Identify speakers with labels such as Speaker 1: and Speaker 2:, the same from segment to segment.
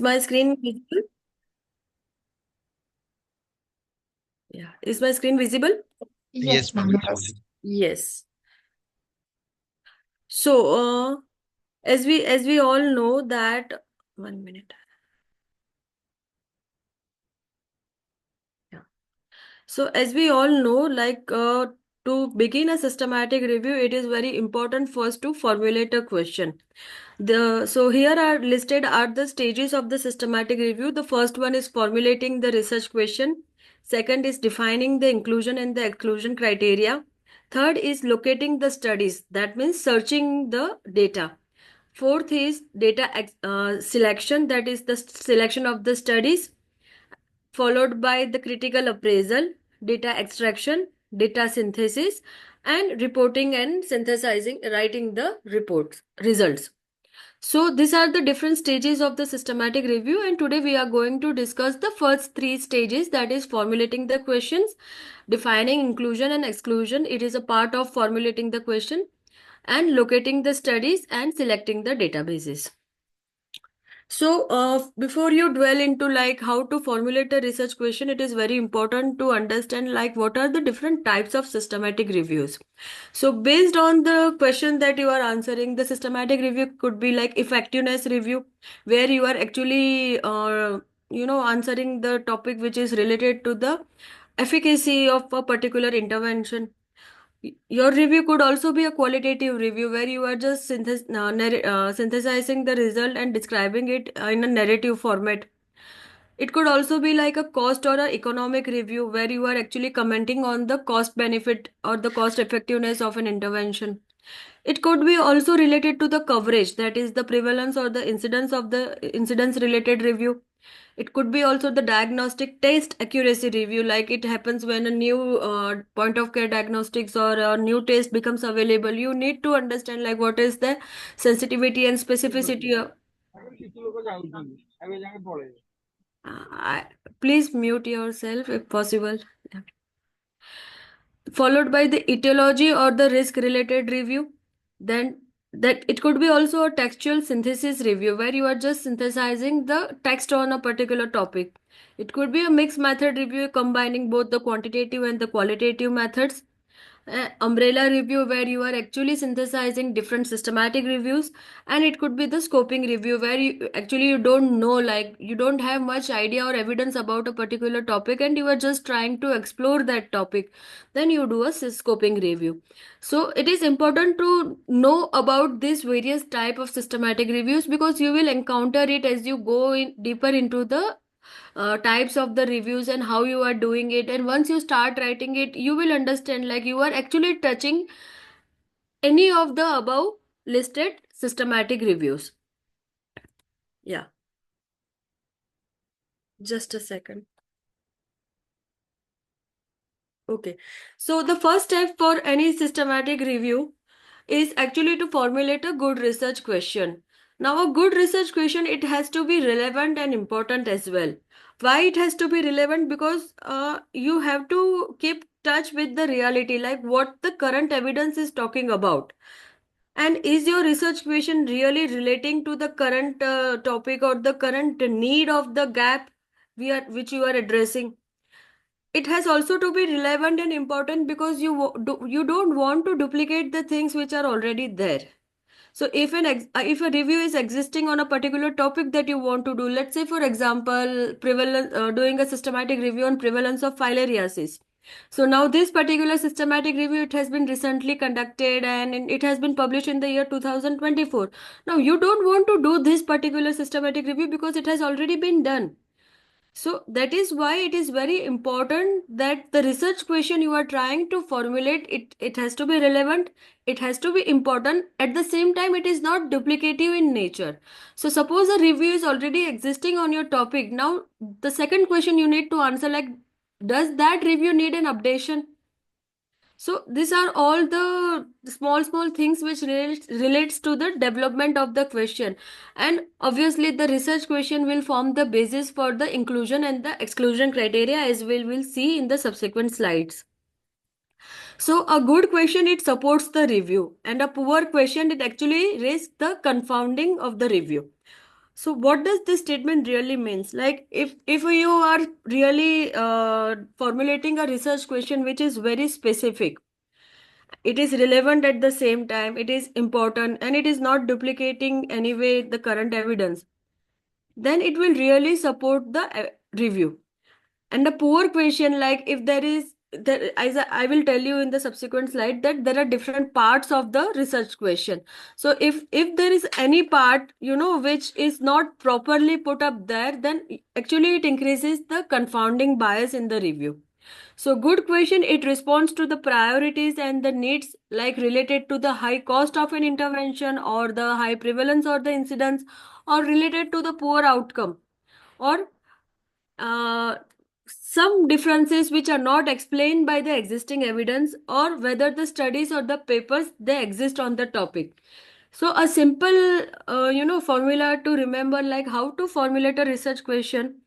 Speaker 1: my screen visible? Yeah. Is my screen visible?
Speaker 2: Yes,
Speaker 3: Yes,
Speaker 2: ma'am.
Speaker 3: ma'am.
Speaker 2: Yes.
Speaker 1: Yes. So, as we all know that 1 minute. Yeah. So as we all know, to begin a systematic review, it is very important first to formulate a question. So here are listed are the stages of the systematic review. The first one is formulating the research question. Second is defining the inclusion and the exclusion criteria. Third is locating the studies. That means searching the data. Fourth is selection. That is the selection of the studies, followed by the critical appraisal, data extraction, data synthesis, and reporting and synthesizing, writing the reports, results. So these are the different stages of the systematic review, and today we are going to discuss the first three stages, that is formulating the questions, defining inclusion and exclusion. It is a part of formulating the question, and locating the studies and selecting the databases. So, before you dwell into like how to formulate a research question, it is very important to understand like what are the different types of systematic reviews. So, based on the question that you are answering, the systematic review could be like effectiveness review, where you are actually, answering the topic which is related to the efficacy of a particular intervention. Your review could also be a qualitative review where you are just synthesizing the result and describing it in a narrative format. It could also be like a cost or a economic review where you are actually commenting on the cost benefit or the cost effectiveness of an intervention. It could be also related to the coverage, that is the prevalence or the incidence of the incidence related review. It could be also the diagnostic test accuracy review, like it happens when a new point of care diagnostics or a new test becomes available. You need to understand like what is the sensitivity and specificity of. I- Please mute yourself if possible. Yeah. Followed by the etiology or the risk related review. Then that it could be also a textual synthesis review where you are just synthesizing the text on a particular topic. It could be a mixed method review combining both the quantitative and the qualitative methods. Umbrella review where you are actually synthesizing different systematic reviews. And it could be the scoping review where you don't know, like you don't have much idea or evidence about a particular topic and you are just trying to explore that topic. Then you do a scoping review. So it is important to know about these various type of systematic reviews because you will encounter it as you go in deeper into the types of the reviews and how you are doing it. And once you start writing it, you will understand like you are actually touching any of the above listed systematic reviews. Yeah, just a second. Okay, so the first step for any systematic review is actually to formulate a good research question. Now, a good research question, it has to be relevant and important as well. Why it has to be relevant? Because you have to keep touch with the reality, like what the current evidence is talking about. And is your research question really relating to the current topic or the current need of the gap which you are addressing? It has also to be relevant and important because you don't want to duplicate the things which are already there. So if a review is existing on a particular topic that you want to do, let's say for example, prevalence doing a systematic review on prevalence of filariasis. So now this particular systematic review, it has been recently conducted and it has been published in the year 2024. Now you don't want to do this particular systematic review because it has already been done. So that is why it is very important that the research question you are trying to formulate, it has to be relevant, it has to be important. At the same time, it is not duplicative in nature. So suppose a review is already existing on your topic. Now the second question you need to answer like, does that review need an updation? So these are all the small things which relates to the development of the question. And obviously the research question will form the basis for the inclusion and the exclusion criteria as we will see in the subsequent slides. So a good question, it supports the review, and a poor question, it actually risks the confounding of the review. So what does this statement really means? Like if you are really formulating a research question which is very specific, it is relevant at the same time, it is important, and it is not duplicating anyway the current evidence, then it will really support the review. And a poor question, like if there is there, as I will tell you in the subsequent slide, that there are different parts of the research question. So if there is any part, which is not properly put up there, then actually it increases the confounding bias in the review. So good question, it responds to the priorities and the needs, like related to the high cost of an intervention, or the high prevalence or the incidence, or related to the poor outcome, or uh, some differences which are not explained by the existing evidence, or whether the studies or the papers they exist on the topic. So a simple formula to remember, like how to formulate a research question: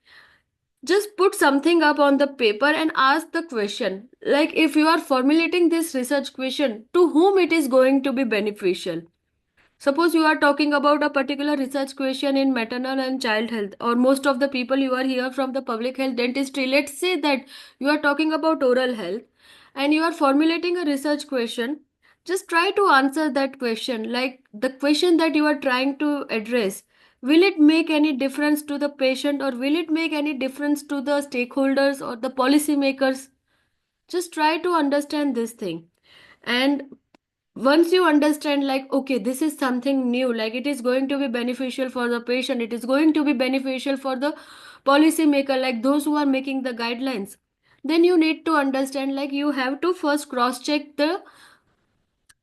Speaker 1: just put something up on the paper and ask the question, like if you are formulating this research question, to whom it is going to be beneficial. Suppose you are talking about a particular research question in maternal and child health, or most of the people you are here from the public health dentistry. Let's say that you are talking about oral health and you are formulating a research question. Just try to answer that question. Like the question that you are trying to address, will it make any difference to the patient, or will it make any difference to the stakeholders or the policymakers? Just try to understand this thing. And once you understand, like okay, this is something new, like it is going to be beneficial for the patient, it is going to be beneficial for the policymaker, like those who are making the guidelines, then you need to understand, like you have to first cross check the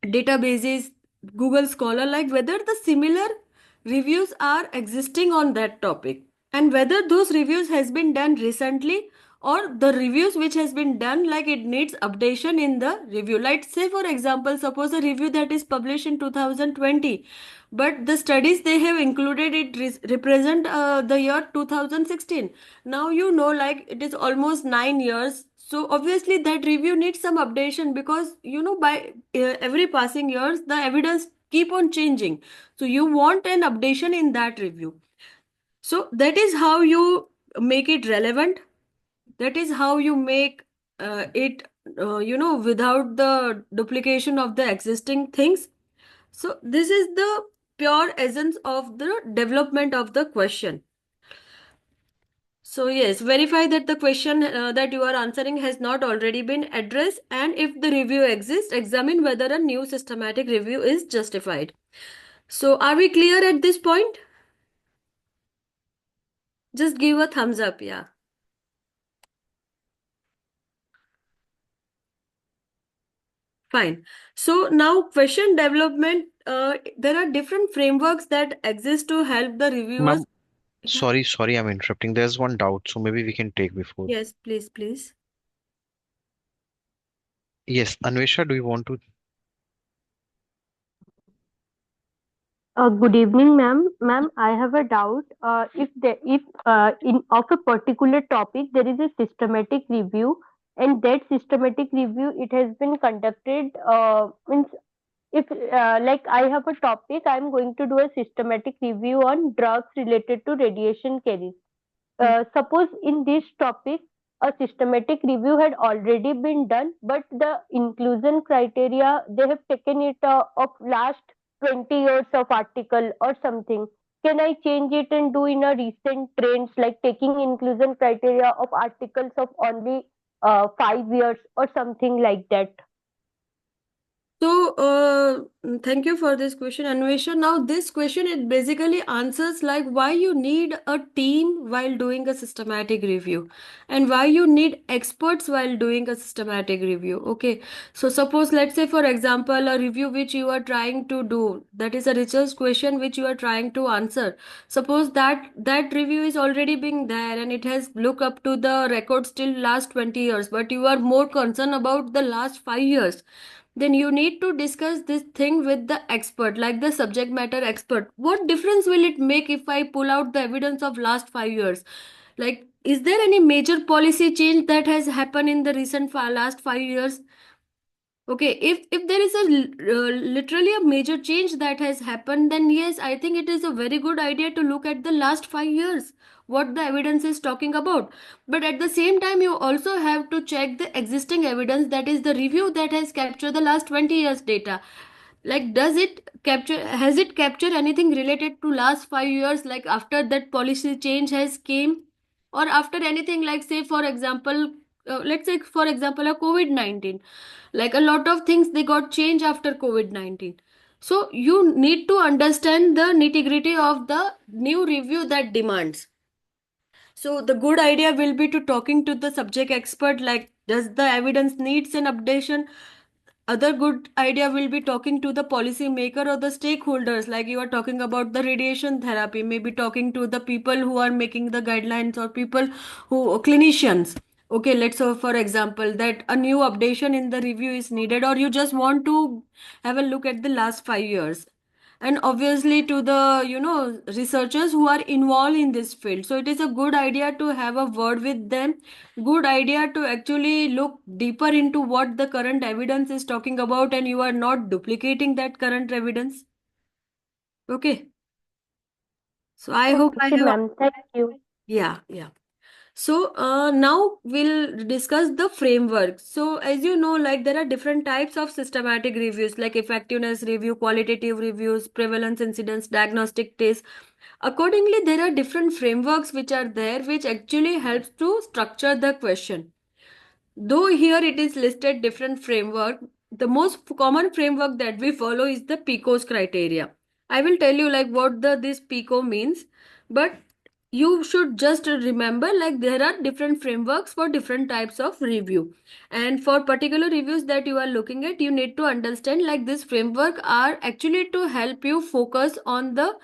Speaker 1: databases, Google Scholar, like whether the similar reviews are existing on that topic, and whether those reviews has been done recently, or the reviews which has been done, like it needs updation in the review. Like say for example, suppose a review that is published in 2020, but the studies they have included, it represent the year 2016. Now like it is almost 9 years, so obviously that review needs some updation, because by every passing years the evidence keep on changing. So you want an updation in that review. So that is how you make it relevant. That is how you make it without the duplication of the existing things. So this is the pure essence of the development of the question. So yes, verify that the question that you are answering has not already been addressed, and if the review exists, examine whether a new systematic review is justified. So are we clear at this point? Just give a thumbs up, yeah. Fine. So now question development, there are different frameworks that exist to help the reviewers.
Speaker 2: Ma'am,
Speaker 1: Yeah.
Speaker 2: sorry, I'm interrupting. There's one doubt, so maybe we can take before.
Speaker 1: Yes, please, please.
Speaker 2: Yes, Anvesha, do you want to?
Speaker 3: Good evening, ma'am. Ma'am, I have a doubt. If in of a particular topic there is a systematic review, and that systematic review it has been conducted, means if like I have a topic, I am going to do a systematic review on drugs related to radiation carriers.
Speaker 1: Hmm.
Speaker 3: Suppose in this topic a systematic review had already been done, but the inclusion criteria they have taken it of last 20 years of article or something. Can I change it and do in a recent trends, like taking inclusion criteria of articles of only 5 years or something like that?
Speaker 1: So, thank you for this question, Anvesha. Now, this question, it basically answers like why you need a team while doing a systematic review, and why you need experts while doing a systematic review. Okay. So suppose, let's say for example, a review which you are trying to do, that is a research question which you are trying to answer. Suppose that review is already being there and it has look up to the records till last 20 years, but you are more concerned about the last 5 years, then you need to discuss this thing with the expert, like the subject matter expert. What difference will it make if I pull out the evidence of last 5 years? Like, is there any major policy change that has happened in the recent last 5 years? Okay, if there is a literally a major change that has happened, then yes, I think it is a very good idea to look at the last 5 years, what the evidence is talking about. But at the same time, you also have to check the existing evidence, that is the review that has captured the last 20 years data. Like, does it capture, has it captured anything related to last 5 years, like after that policy change has came, or after anything, like say for example, let's say for example a COVID-19, like a lot of things they got changed after COVID-19. So you need to understand the nitty gritty of the new review that demands. So the good idea will be to talking to the subject expert, like does the evidence needs an updation. Other good idea will be talking to the policy maker or the stakeholders, like you are talking about the radiation therapy, maybe talking to the people who are making the guidelines, or people who clinicians. Okay, let's say for example that a new updation in the review is needed, or you just want to have a look at the last 5 years. And obviously to the researchers who are involved in this field, so it is a good idea to have a word with them. Good idea to actually look deeper into what the current evidence is talking about, and you are not duplicating that current evidence. Okay, so I hope I
Speaker 3: Okay,
Speaker 1: have.
Speaker 3: ma'am. Thank you.
Speaker 1: Yeah, yeah. So now we'll discuss the framework. So as you know, like there are different types of systematic reviews, like effectiveness review, qualitative reviews, prevalence incidence, diagnostic tests. Accordingly, there are different frameworks which are there, which actually helps to structure the question. Though here it is listed different framework, the most common framework that we follow is the PICO's criteria. I will tell you like what the this PICO means, but you should just remember like there are different frameworks for different types of review. And for particular reviews that you are looking at, you need to understand like this framework are actually to help you focus on the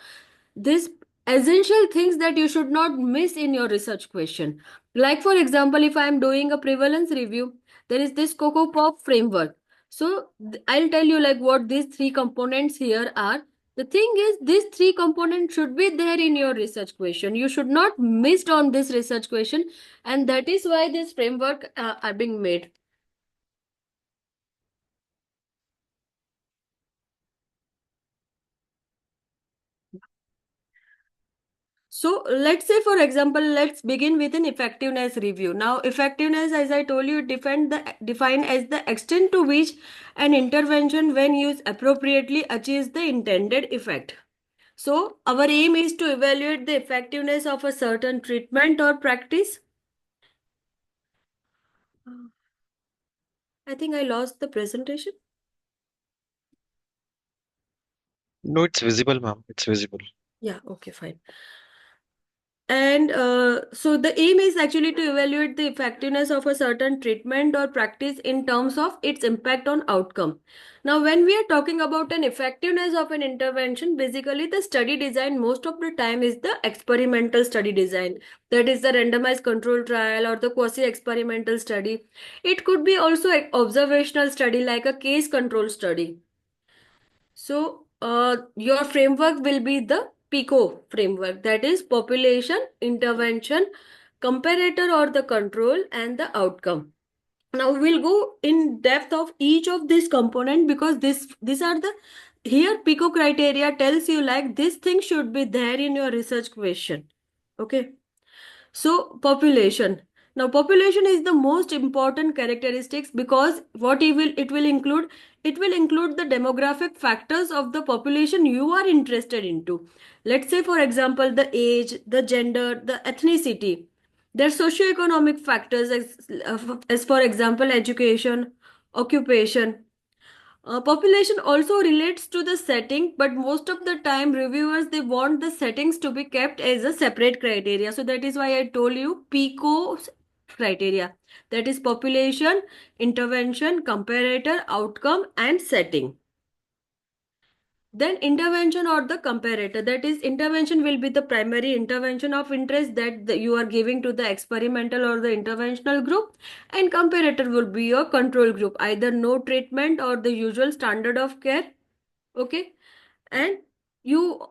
Speaker 1: this essential things that you should not miss in your research question. Like for example, if I am doing a prevalence review, there is this Coco Pop framework. So I'll tell you like what these three components here are. The thing is, these three components should be there in your research question. You should not miss on this research question, and that is why this framework are being made. So let's say, for example, let's begin with an effectiveness review. Now, effectiveness, as I told you, define as the extent to which an intervention, when used appropriately, achieves the intended effect. So our aim is to evaluate the effectiveness of a certain treatment or practice. I think I lost the presentation.
Speaker 2: No, it's visible, ma'am. It's visible.
Speaker 1: Yeah, okay, fine. And so the aim is actually to evaluate the effectiveness of a certain treatment or practice in terms of its impact on outcome. Now, when we are talking about an effectiveness of an intervention, basically the study design most of the time is the experimental study design. That is the randomized control trial or the quasi-experimental study. It could be also an observational study like a case control study. So, your framework will be the PICO framework, that is population, intervention, comparator or the control, and the outcome. Now we'll go in depth of each of these component, because these are the here PICO criteria tells you like this thing should be there in your research question. Okay. So population. Now population is the most important characteristics, because what it will include the demographic factors of the population you are interested into. Let's say for example the age, the gender, the ethnicity. Their socioeconomic factors as for example education, occupation. Population also relates to the setting, but most of the time reviewers they want the settings to be kept as a separate criteria. So that is why I told you PICO criteria. That is population, intervention, comparator, outcome, and setting. Then intervention or the comparator. That is, intervention will be the primary intervention of interest that you are giving to the experimental or the interventional group, and comparator will be your control group, either no treatment or the usual standard of care. Okay. And you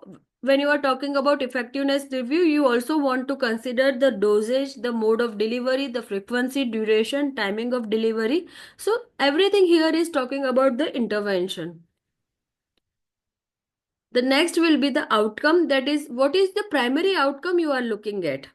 Speaker 1: when you are talking about effectiveness review, you also want to consider the dosage, the mode of delivery, the frequency, duration, timing of delivery. So everything here is talking about the intervention. The next will be the outcome. That is, what is the primary outcome you are looking at?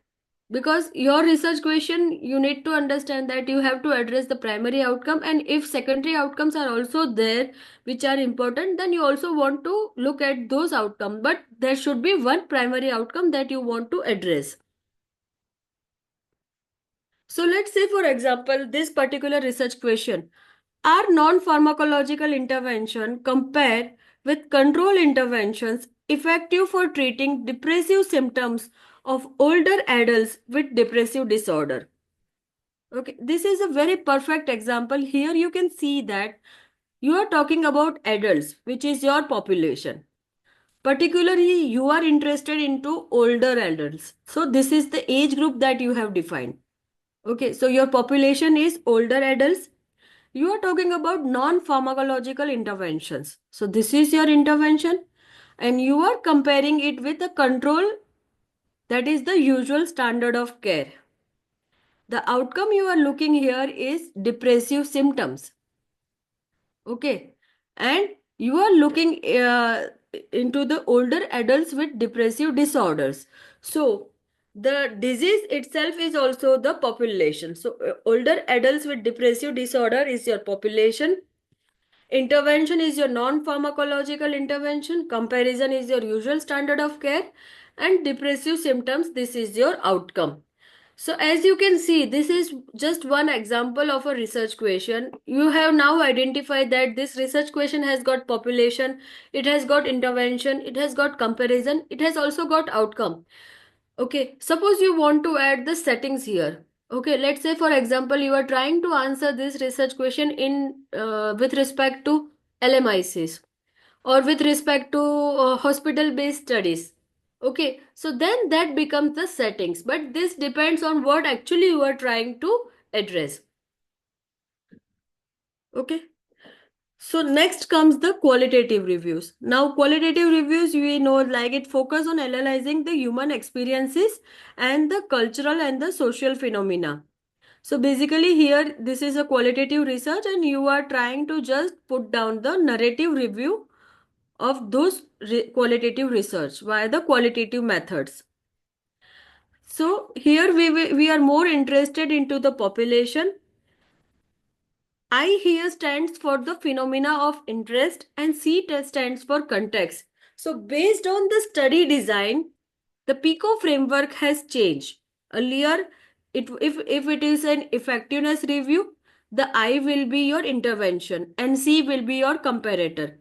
Speaker 1: Because your research question, you need to understand that you have to address the primary outcome, and if secondary outcomes are also there which are important, then you also want to look at those outcomes, but there should be one primary outcome that you want to address. So let's say, for example, this particular research question: are non-pharmacological intervention compared with control interventions effective for treating depressive symptoms of older adults with depressive disorder? Okay, this is a very perfect example. Here you can see that you are talking about adults, which is your population. Particularly, you are interested into older adults. So this is the age group that you have defined. Okay, so your population is older adults. You are talking about non-pharmacological interventions. So this is your intervention, and you are comparing it with a control, that is the usual standard of care. The outcome you are looking here is depressive symptoms. Okay. And you are looking into the older adults with depressive disorders. So the disease itself is also the population. So older adults with depressive disorder is your population. Intervention is your non-pharmacological intervention. Comparison is your usual standard of care. And depressive symptoms, this is your outcome. So as you can see, this is just one example of a research question. You have now identified that this research question has got population, it has got intervention, it has got comparison, it has also got outcome. Okay, suppose you want to add the settings here. Okay, let's say for example, you are trying to answer this research question in with respect to LMICs or with respect to hospital-based studies. Okay, so then that becomes the settings, but this depends on what actually you are trying to address. Okay. So next comes the qualitative reviews. Now qualitative reviews, we know like it focus on analyzing the human experiences and the cultural and the social phenomena. So basically here this is a qualitative research and you are trying to just put down the narrative review of those qualitative research via the qualitative methods. So here we are more interested into the population. I here stands for the phenomena of interest and C stands for context. So based on the study design, the PICO framework has changed. Earlier, if it is an effectiveness review, the I will be your intervention and C will be your comparator.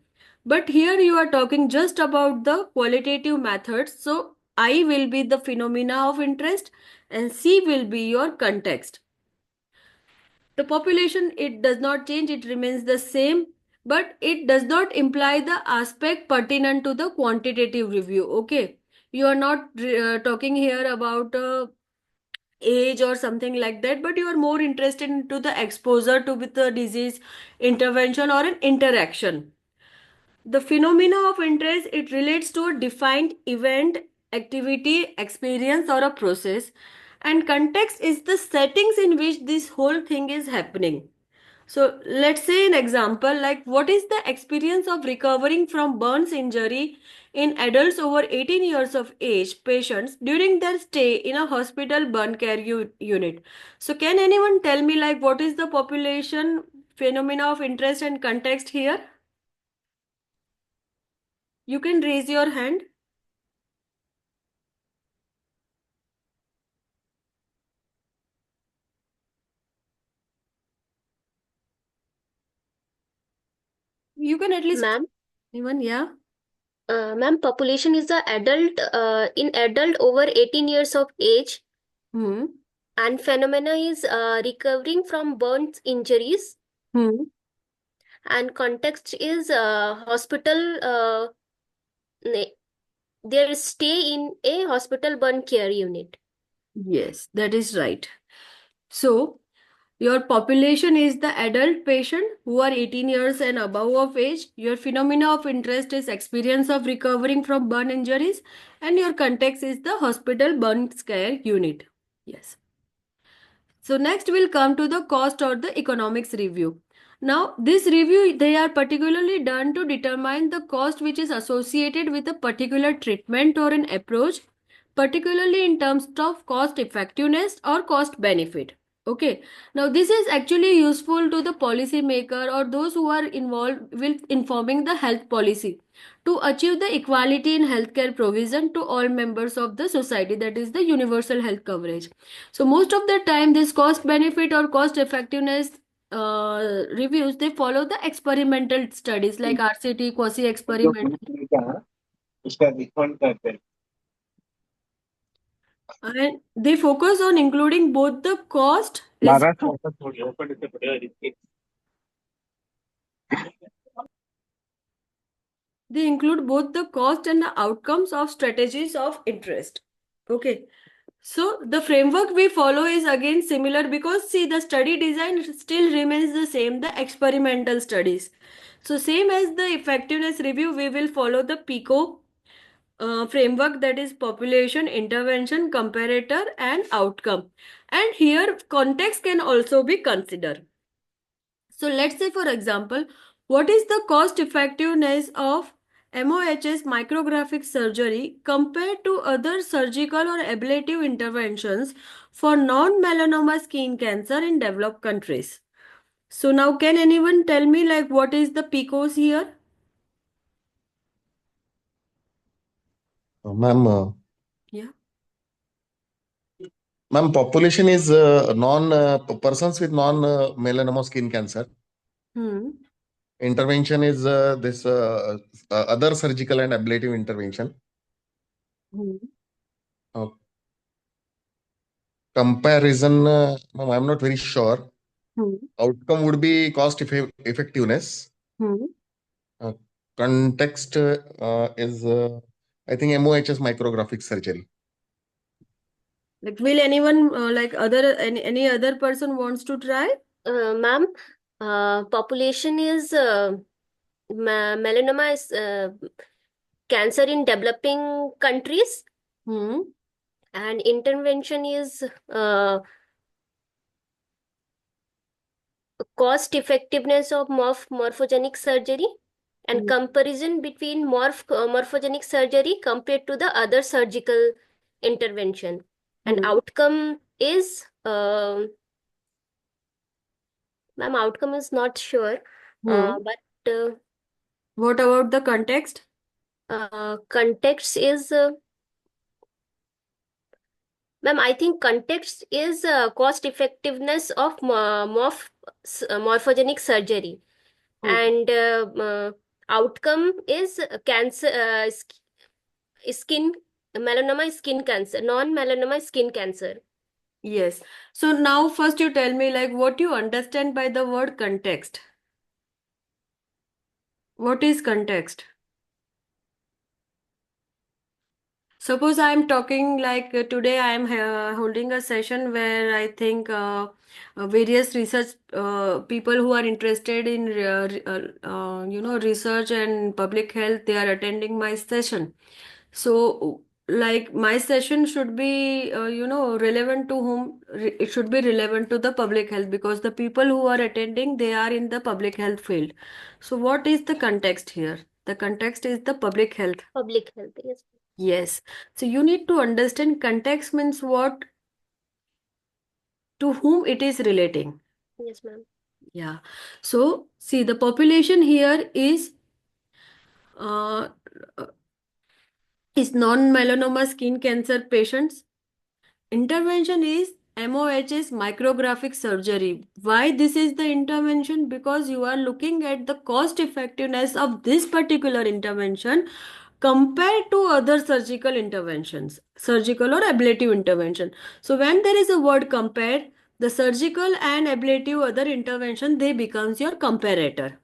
Speaker 1: But here you are talking just about the qualitative methods. So I will be the phenomena of interest and C will be your context. The population, it does not change, it remains the same, but it does not imply the aspect pertinent to the quantitative review. Okay, you are not talking here about age or something like that, but you are more interested into the exposure to with the disease, intervention or an interaction. The phenomena of interest, it relates to a defined event, activity, experience or a process, and context is the settings in which this whole thing is happening. So let's say an example like what is the experience of recovering from burns injury in adults over 18 years of age patients during their stay in a hospital burn care unit. So can anyone tell me like what is the population, phenomena of interest and context here? You can raise your hand. You can at least
Speaker 4: Ma'am,
Speaker 1: anyone, yeah.
Speaker 4: ma'am, population is the adult in adult over 18 years of age,
Speaker 1: Hmm.
Speaker 4: and phenomena is recovering from burns injuries,
Speaker 1: Hmm.
Speaker 4: and context is hospital their stay in a hospital burn care unit.
Speaker 1: Yes, that is right. So Your population is the adult patient who are 18 years and above of age. Your phenomena of interest is experience of recovering from burn injuries, and your context is the hospital burn care unit. Yes. So next we'll come to the cost or the economics review. Now this review, they are particularly done to determine the cost which is associated with a particular treatment or an approach, particularly in terms of cost effectiveness or cost benefit. Okay. Now this is actually useful to the policy maker or those who are involved with informing the health policy to achieve the equality in healthcare provision to all members of the society, that is the universal health coverage. So most of the time, this cost benefit or cost effectiveness reviews, they follow the experimental studies like RCT, quasi experiment, and they focus on including both the cost as they include both the cost and the outcomes of strategies of interest. Okay. So the framework we follow is again similar because see the study design still remains the same, the experimental studies. So same as the effectiveness review, we will follow the PICO framework, that is population, intervention, comparator and outcome. And here context can also be considered. So let's say for example, what is the cost effectiveness of MOHS micrographic surgery compared to other surgical or ablative interventions for non-melanoma skin cancer in developed countries? So now can anyone tell me like what is the PICOs here?
Speaker 5: Ma'am,
Speaker 1: Yeah.
Speaker 5: ma'am, population is non persons with non melanoma skin cancer.
Speaker 1: Hmm.
Speaker 5: Intervention is this other surgical and ablative intervention.
Speaker 1: Hmm.
Speaker 5: Uh, Comparison, ma'am, I'm not very sure.
Speaker 1: Hmm.
Speaker 5: Outcome would be cost effectiveness.
Speaker 1: Hmm.
Speaker 5: Uh, Context is, I think, MOHS micrographic surgery.
Speaker 1: Like will anyone like other any other person wants to try?
Speaker 4: Ma'am, population is melanoma is cancer in developing countries,
Speaker 1: Hmm.
Speaker 4: and intervention is cost effectiveness of morphogenic surgery, and
Speaker 1: Hmm.
Speaker 4: comparison between morphogenic surgery compared to the other surgical intervention, and
Speaker 1: Hmm.
Speaker 4: outcome is ma'am, outcome is not sure,
Speaker 1: Hmm.
Speaker 4: but
Speaker 1: What about the context?
Speaker 4: context is ma'am, I think context is cost effectiveness of morphogenic surgery,
Speaker 1: Okay.
Speaker 4: and outcome is cancer, skin melanoma skin cancer, non-melanoma skin cancer.
Speaker 1: Yes. So now first you tell me like what you understand by the word context. What is context? Suppose I am talking like today I am holding a session where I think various research people who are interested in research and public health, they are attending my session. So like my session should be relevant to whom it should be relevant to the public health because the people who are attending, they are in the public health field. So what is the context here? The context is the public health.
Speaker 4: Public health, yes.
Speaker 1: Yes. So you need to understand context means what, to whom it is relating.
Speaker 4: Yes, ma'am.
Speaker 1: Yeah. So see the population here uh, is non-melanoma skin cancer patients. Intervention is MOHS micrographic surgery. Why this is the intervention? Because you are looking at the cost effectiveness of this particular intervention compared to other surgical interventions, surgical or ablative intervention. So when there is a word compare, the surgical and ablative other intervention, they becomes your comparator.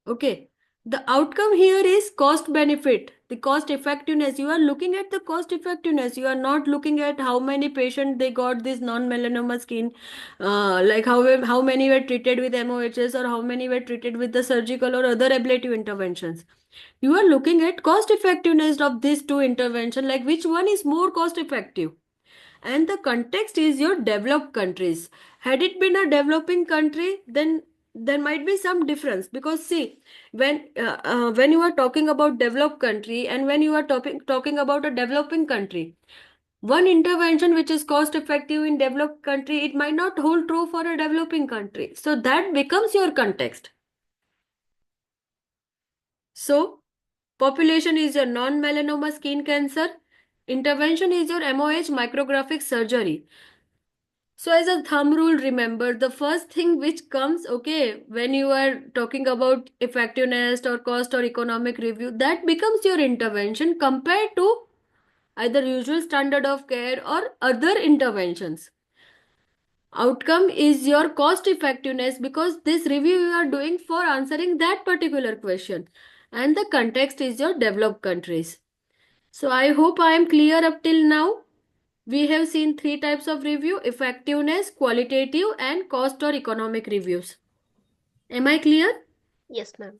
Speaker 1: Okay. The outcome here is cost benefit. the cost effectiveness. You are looking at the cost effectiveness. You are not looking at how many patients they got this non-melanoma skin, like how many were treated with MOHS or how many were treated with the surgical or other ablative interventions. You are looking at cost effectiveness of these two interventions, like which one is more cost effective. And the context is your developed countries. Had it been a developing country, then there might be some difference, because see, when you are talking about developed country and when you are talking about a developing country, one intervention which is cost effective in developed country, it might not hold true for a developing country. So that becomes your context. So population is your non-melanoma skin cancer. Intervention is your MOH micrographic surgery. So as a thumb rule, remember the first thing which comes, okay, when you are talking about effectiveness or cost or economic review, that becomes your intervention compared to either usual standard of care or other interventions. Outcome is your cost effectiveness, because this review you are doing for answering that particular question. And the context is your developed countries. So I hope I am clear up till now. We have seen three types of review: effectiveness, qualitative, and cost or economic reviews. Am I clear?
Speaker 4: Yes, ma'am.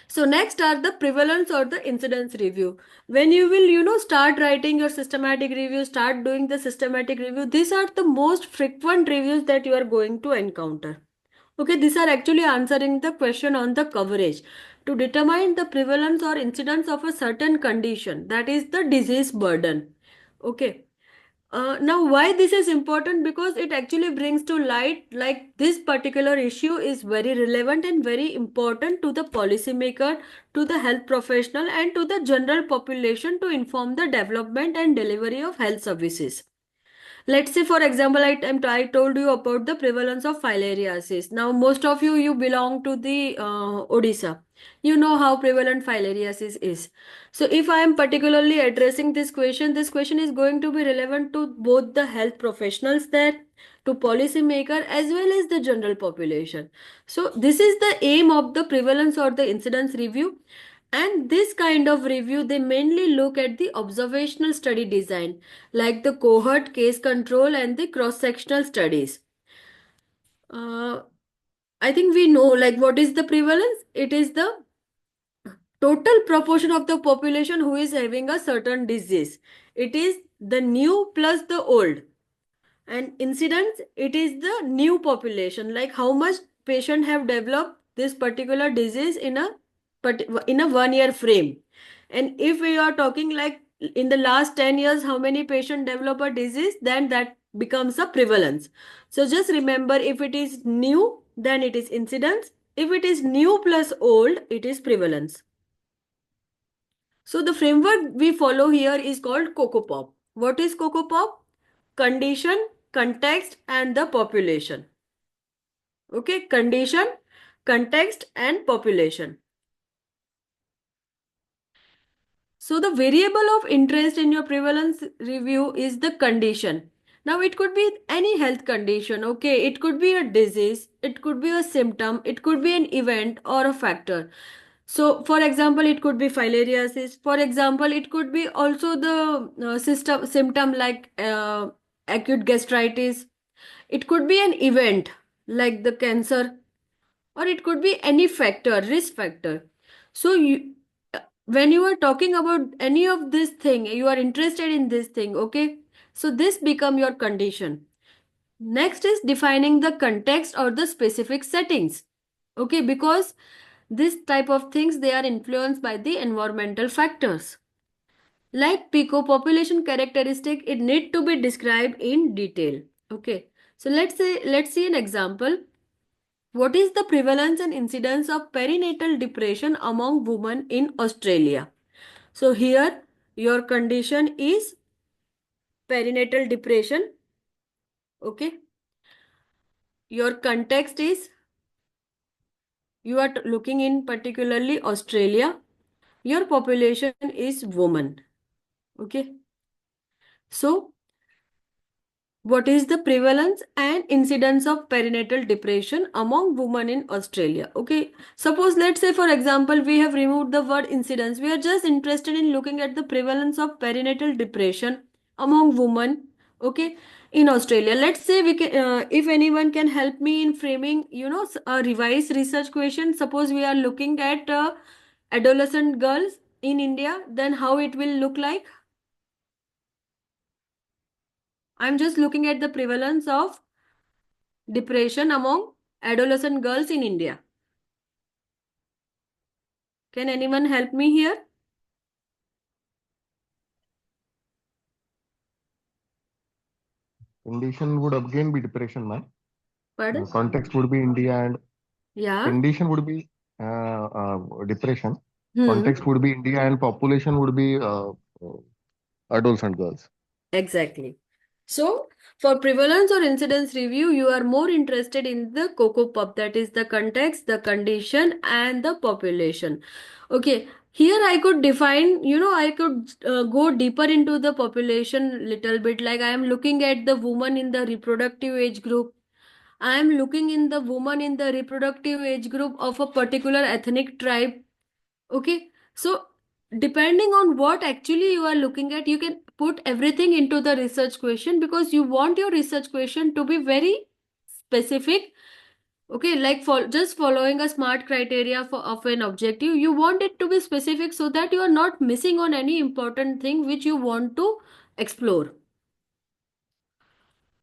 Speaker 1: So next are the prevalence or the incidence review. When you will, start writing your systematic review, start doing the systematic review, these are the most frequent reviews that you are going to encounter. Okay, these are actually answering the question on the coverage to determine the prevalence or incidence of a certain condition, that is the disease burden. Okay. Now, why this is important? Because it actually brings to light like this particular issue is very relevant and very important to the policymaker, to the health professional, and to the general population to inform the development and delivery of health services. Let's say, for example, I told you about the prevalence of filariasis. Now, most of you belong to the Odisha. You know how prevalent filariasis is. So, if I am particularly addressing this question is going to be relevant to both the health professionals there, to policymaker, as well as the general population. So, this is the aim of the prevalence or the incidence review. And this kind of review, they mainly look at the observational study design, like the cohort, case control, and the cross-sectional studies. I think we know, like, what is the prevalence? It is the total proportion of the population who is having a certain disease. It is the new plus the old. And incidence, it is the new population, like how much patient have developed this particular disease in a 1 year frame. And if we are talking like in the last 10 years, how many patient develop a disease, then that becomes a prevalence. So just remember, if it is new, then it is incidence. If it is new plus old, it is prevalence. So the framework we follow here is called COCOPOP. What is COCOPOP? Condition, context, and the population. Okay, condition, context, and population. So the variable of interest in your prevalence review is the condition. Now it could be any health condition, okay? It could be a disease, it could be a symptom, it could be an event or a factor. So for example, it could be filariasis. For example, it could be also the symptom like acute gastritis. It could be an event like the cancer, or it could be any factor, risk factor. So when you are talking about any of this thing, you are interested in this thing, okay? So this become your condition. Next is defining the context or the specific settings, okay? Because this type of things, they are influenced by the environmental factors. Like PICO population characteristic, it need to be described in detail, okay? So let's see an example. What is the prevalence and incidence of perinatal depression among women in Australia? So here your condition is perinatal depression. Okay. Your context is you are looking in particularly Australia. Your population is woman. Okay. So What is the prevalence and incidence of perinatal depression among women in Australia? Okay, suppose let's say for example we have removed the word incidence. We are just interested in looking at the prevalence of perinatal depression among women. Okay, in Australia. Let's say we can, if anyone can help me in framing, a revised research question. Suppose we are looking at adolescent girls in India, then how it will look like? I'm just looking at the prevalence of depression among adolescent girls in India. Can anyone help me here?
Speaker 5: Condition would again be depression, man.
Speaker 1: Pardon?
Speaker 5: Context would be India and
Speaker 1: Yeah.
Speaker 5: condition would be depression.
Speaker 1: Hmm.
Speaker 5: Context would be India and population would be adolescent girls.
Speaker 1: Exactly. So, for prevalence or incidence review, you are more interested in the COCOPUB, that is the context, the condition, and the population. Okay, here I could define, I could go deeper into the population little bit. Like I am looking at the woman in the reproductive age group. I am looking in the woman in the reproductive age group of a particular ethnic tribe. Okay, so depending on what actually you are looking at, you can put everything into the research question because you want your research question to be very specific. Okay, like for just following a smart criteria for of an objective, you want it to be specific so that you are not missing on any important thing which you want to explore.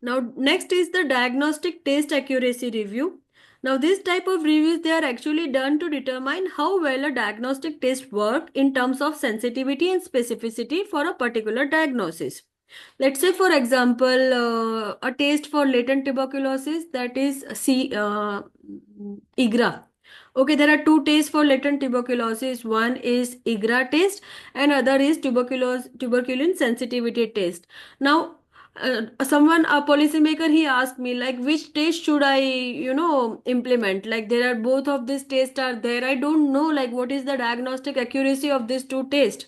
Speaker 1: Now, next is the diagnostic test accuracy review. Now, this type of reviews, they are actually done to determine how well a diagnostic test work in terms of sensitivity and specificity for a particular diagnosis. Let's say, for example, a test for latent tuberculosis, that is IGRA. Okay, there are two tests for latent tuberculosis. One is IGRA test and other is tuberculin sensitivity test. Now, someone, a policymaker, he asked me like which test should I implement. Like there are both of these tests are there. I don't know like what is the diagnostic accuracy of these two tests.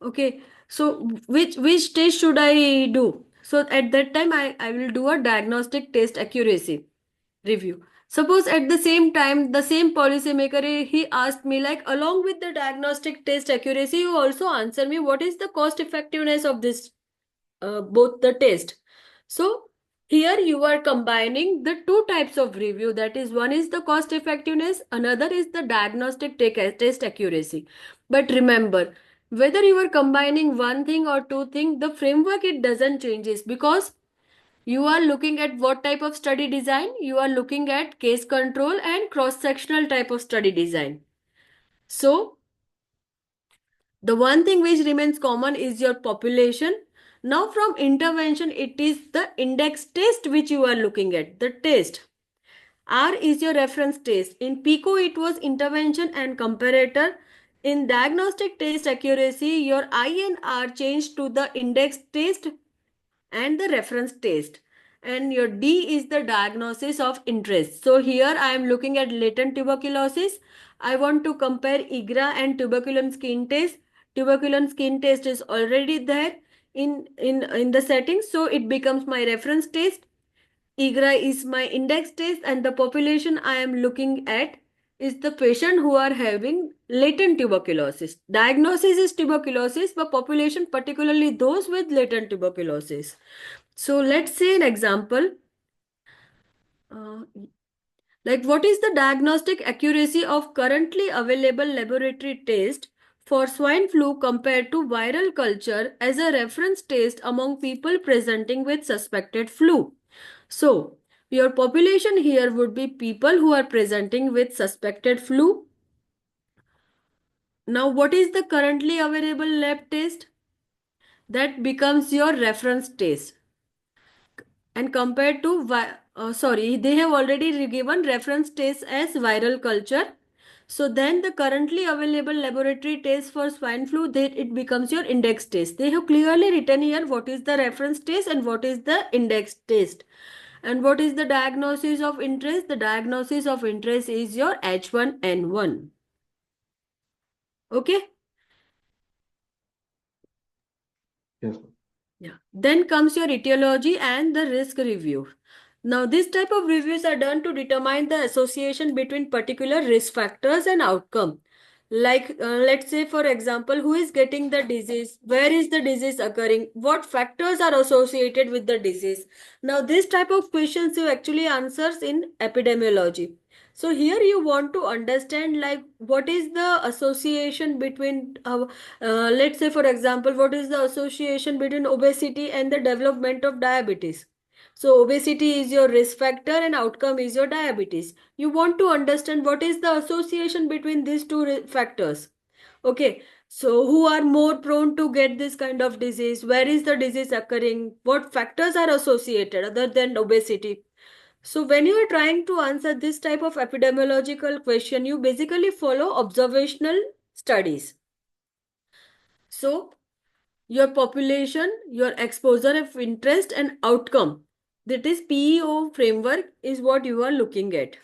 Speaker 1: Okay, so which test should I do? So at that time I will do a diagnostic test accuracy review. Suppose at the same time the same policymaker, he asked me like along with the diagnostic test accuracy, you also answer me what is the cost effectiveness of this both the test. So here you are combining the two types of review, that is one is the cost effectiveness, another is the diagnostic test accuracy. But remember, whether you are combining one thing or two things, the framework it doesn't changes because you are looking at what type of study design, you are looking at case control and cross sectional type of study design. So the one thing which remains common is your population. Now from intervention, it is the index test which you are looking at, the test. R is your reference test. In PICO, it was intervention and comparator. In diagnostic test accuracy, your I and R changed to the index test and the reference test. And your D is the diagnosis of interest. So here I am looking at latent tuberculosis. I want to compare IGRA and tuberculin skin test. Tuberculin skin test is already there in the settings, so it becomes my reference test. IGRA is my index test, and the population I am looking at is the patient who are having latent tuberculosis. Diagnosis is tuberculosis, but population particularly those with latent tuberculosis. So let's say an example. Uh, like what is the diagnostic accuracy of currently available laboratory test for swine flu compared to viral culture as a reference test among people presenting with suspected flu? So, your population here would be people who are presenting with suspected flu. Now, what is the currently available lab test? That becomes your reference test. And compared to, they have already given reference test as viral culture. So then the currently available laboratory test for swine flu, it becomes your index test. They have clearly written here what is the reference test and what is the index test. And what is the diagnosis of interest? The diagnosis of interest is your H1N1. Okay?
Speaker 5: Yes.
Speaker 1: Yeah. Then comes your etiology and the risk review. Now, this type of reviews are done to determine the association between particular risk factors and outcome. Like, let's say, for example, who is getting the disease, where is the disease occurring, what factors are associated with the disease. Now, this type of questions you actually answers in epidemiology. So here you want to understand like what is the association between let's say, for example, what is the association between obesity and the development of diabetes? So, obesity is your risk factor and outcome is your diabetes. You want to understand what is the association between these two factors. Okay, so who are more prone to get this kind of disease? Where is the disease occurring? What factors are associated other than obesity? So, when you are trying to answer this type of epidemiological question, you basically follow observational studies. So, your population, your exposure of interest and outcome. That is PEO framework is what you are looking at.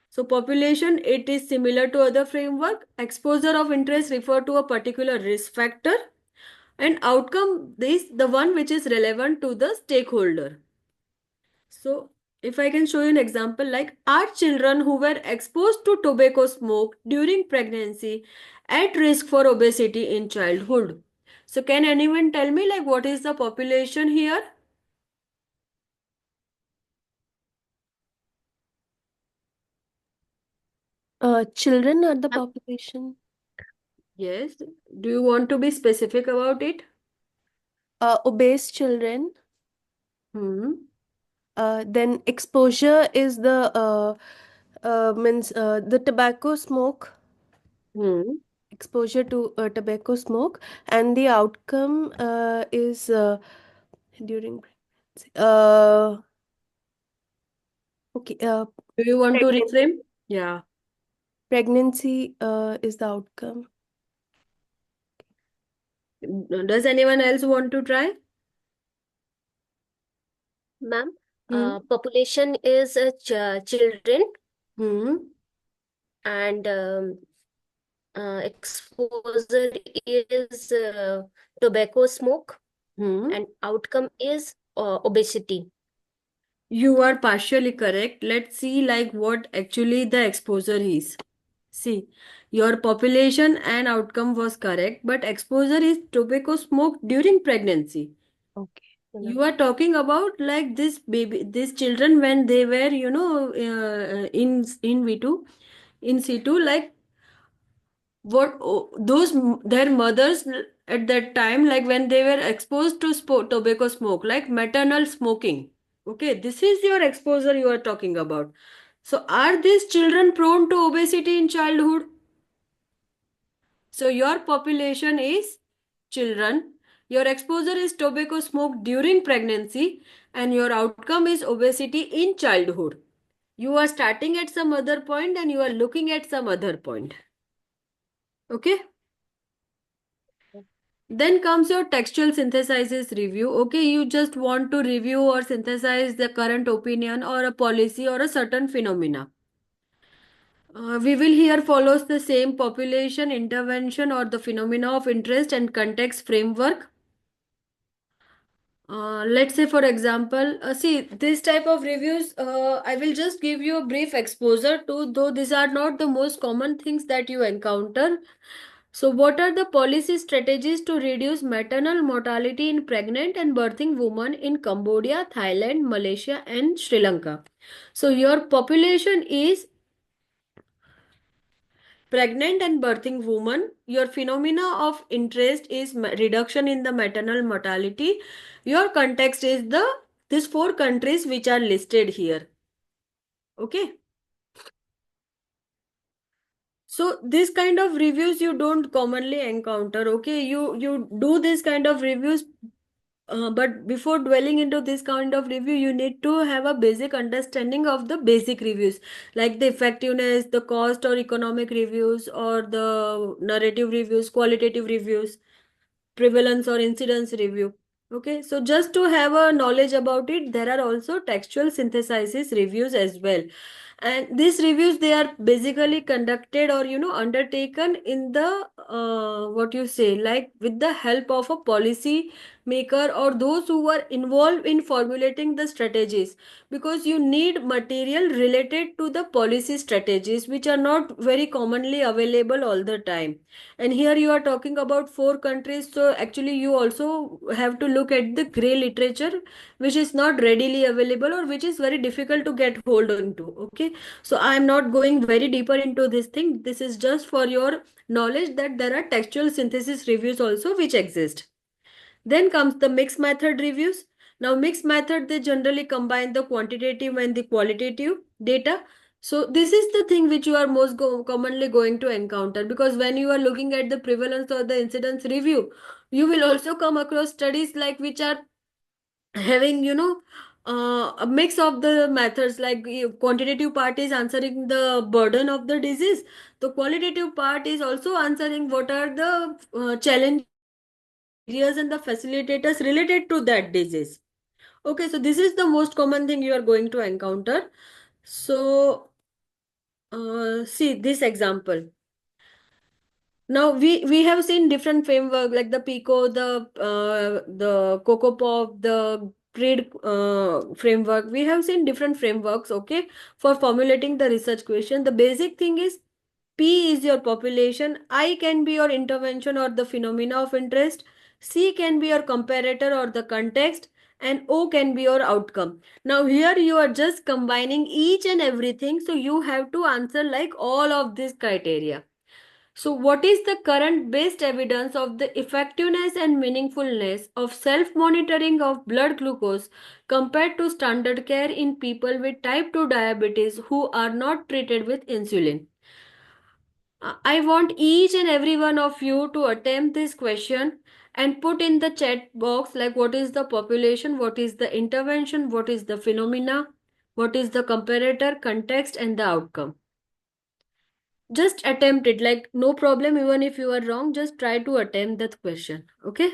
Speaker 1: So population, it is similar to other framework. Exposure of interest refer to a particular risk factor and outcome is the one which is relevant to the stakeholder. So if I can show you an example, like are children who were exposed to tobacco smoke during pregnancy at risk for obesity in childhood? So can anyone tell me like what is the population here?
Speaker 6: Children are the population.
Speaker 1: Yes. Do you want to be specific about it?
Speaker 6: Obese children.
Speaker 1: Hmm.
Speaker 6: Then exposure is the means the tobacco smoke.
Speaker 1: Hmm.
Speaker 6: Exposure to tobacco smoke, and the outcome is during pregnancy. Okay.
Speaker 1: Do you want to
Speaker 6: Pregnancy.
Speaker 1: reframe? Yeah.
Speaker 6: Pregnancy is the outcome.
Speaker 1: Does anyone else want to try?
Speaker 4: Ma'am,
Speaker 1: Hmm.
Speaker 4: population is children
Speaker 1: Hmm.
Speaker 4: and exposure is tobacco smoke
Speaker 1: Hmm.
Speaker 4: and outcome is obesity.
Speaker 1: You are partially correct. Let's see like what actually the exposure is. See, your population and outcome was correct, but exposure is tobacco smoke during pregnancy.
Speaker 6: Okay.
Speaker 1: You are talking about like this baby, these children when they were, in V2, in C2, like what their mothers at that time, like when they were exposed to tobacco smoke, like maternal smoking. Okay, this is your exposure you are talking about. So, are these children prone to obesity in childhood? So, your population is children. Your exposure is tobacco smoke during pregnancy, and your outcome is obesity in childhood. You are starting at some other point and you are looking at some other point. Okay? Then comes your textual synthesizes review. Okay, you just want to review or synthesize the current opinion or a policy or a certain phenomena. We will here follows the same population intervention or the phenomena of interest and context framework. Let's say, for example, see this type of reviews. I will just give you a brief exposure to, though these are not the most common things that you encounter. So, what are the policy strategies to reduce maternal mortality in pregnant and birthing women in Cambodia, Thailand, Malaysia, and Sri Lanka? So, your population is pregnant and birthing woman. Your phenomena of interest is reduction in the maternal mortality. Your context is the these four countries which are listed here. Okay. So this kind of reviews you don't commonly encounter. Okay, you do this kind of reviews, but before dwelling into this kind of review, you need to have a basic understanding of the basic reviews, like the effectiveness, the cost or economic reviews, or the narrative reviews, qualitative reviews, prevalence or incidence review. Okay, so just to have a knowledge about it, there are also textual synthesizes reviews as well. And these reviews, they are basically conducted or undertaken in the what you say, like with the help of a policy maker or those who are involved in formulating the strategies, because you need material related to the policy strategies which are not very commonly available all the time. And here you are talking about 4 countries, so actually you also have to look at the gray literature which is not readily available or which is very difficult to get hold into. Okay, so I am not going very deeper into this thing. This is just for your knowledge that there are textual synthesis reviews also which exist. Then comes the mixed method reviews. Now, mixed method, they generally combine the quantitative and the qualitative data. So this is the thing which you are most commonly going to encounter, because when you are looking at the prevalence or the incidence review, you will also come across studies like which are having a mix of the methods, like quantitative part is answering the burden of the disease, the qualitative part is also answering what are the challenges and the facilitators related to that disease. Okay, so this is the most common thing you are going to encounter. So see this example. Now we have seen different framework like the PICO, the COCOPOP, the GRID framework. We have seen different frameworks, okay, for formulating the research question. The basic thing is P is your population, I can be your intervention or the phenomena of interest, C can be your comparator or the context, and O can be your outcome. Now here you are just combining each and everything, so you have to answer like all of these criteria. So, what is the current best evidence of the effectiveness and meaningfulness of self monitoring of blood glucose compared to standard care in people with type 2 diabetes who are not treated with insulin? I want each and every one of you to attempt this question and put in the chat box like what is the population, what is the intervention, what is the phenomena, what is the comparator, context, and the outcome. Just attempt it, like no problem, even if you are wrong, just try to attempt that question. Okay.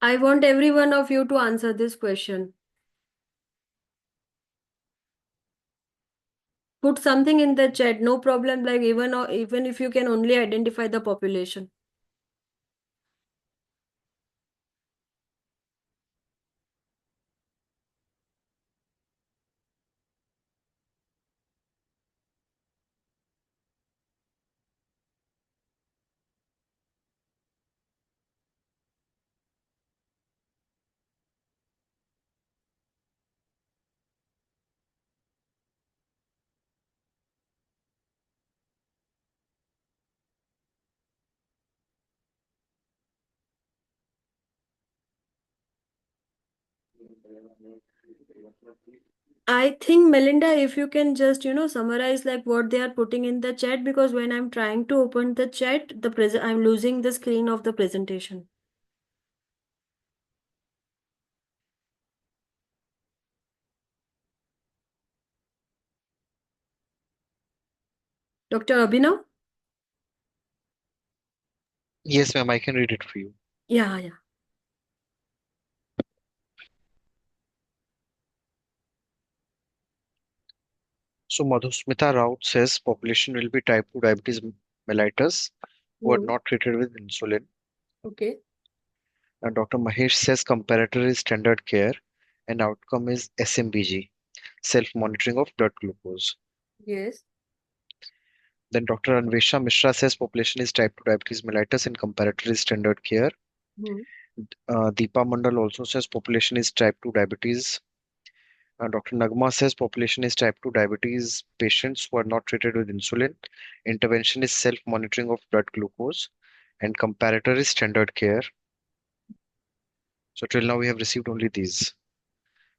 Speaker 1: I want every one of you to answer this question. Put something in the chat, no problem, like even if you can only identify the population. I think Melinda, if you can just summarize like what they are putting in the chat, because when I'm trying to open the chat, I'm losing the screen of the presentation. Dr. Abhinav?
Speaker 2: Yes, ma'am, I can read it for you.
Speaker 1: Yeah.
Speaker 2: So Madhusmita Raut says population will be type 2 diabetes mellitus who are not treated with insulin.
Speaker 1: Okay.
Speaker 2: And Dr. Mahesh says comparator is standard care and outcome is SMBG, self-monitoring of blood glucose.
Speaker 1: Yes.
Speaker 2: Then Dr. Anvesha Mishra says population is type 2 diabetes mellitus and comparator is standard care. Deepa Mandal also says population is type 2 diabetes. Dr. Nagma says population is type 2 diabetes patients who are not treated with insulin. Intervention is self-monitoring of blood glucose and comparator is standard care. So till now we have received only these.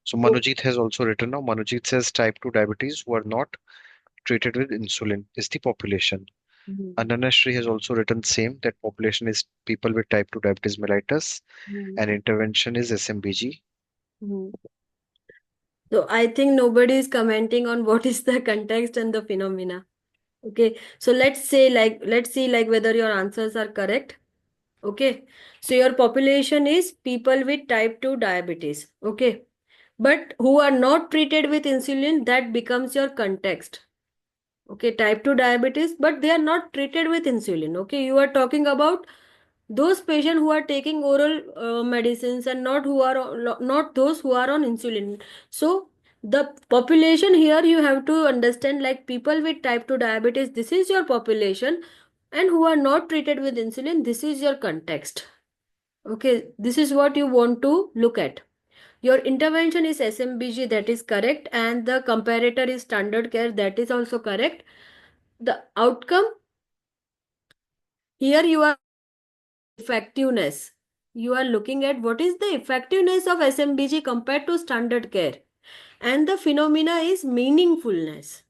Speaker 2: So
Speaker 1: Okay.
Speaker 2: Manojit has also written now. Manojit says type 2 diabetes who are not treated with insulin is the population.
Speaker 1: Mhm.
Speaker 2: Ananashri has also written same, that population is people with type 2 diabetes mellitus
Speaker 1: Mhm.
Speaker 2: and intervention is SMBG.
Speaker 1: Mhm. So I think nobody is commenting on what is the context and the phenomena. Okay, so let's see like whether your answers are correct. Okay, so your population is people with type 2 diabetes. Okay, but who are not treated with insulin, that becomes your context. Okay, type 2 diabetes, but they are not treated with insulin. Okay, you are talking about those patients who are taking oral medicines and not those who are on insulin. So the population here you have to understand, like people with type 2 diabetes, this is your population, and who are not treated with insulin, this is your context. Okay, this is what you want to look at. Your intervention is SMBG, that is correct, and the comparator is standard care, that is also correct. The outcome here, you are effectiveness. You are looking at what is the effectiveness of SMBG compared to standard care. And the phenomena is meaningfulness.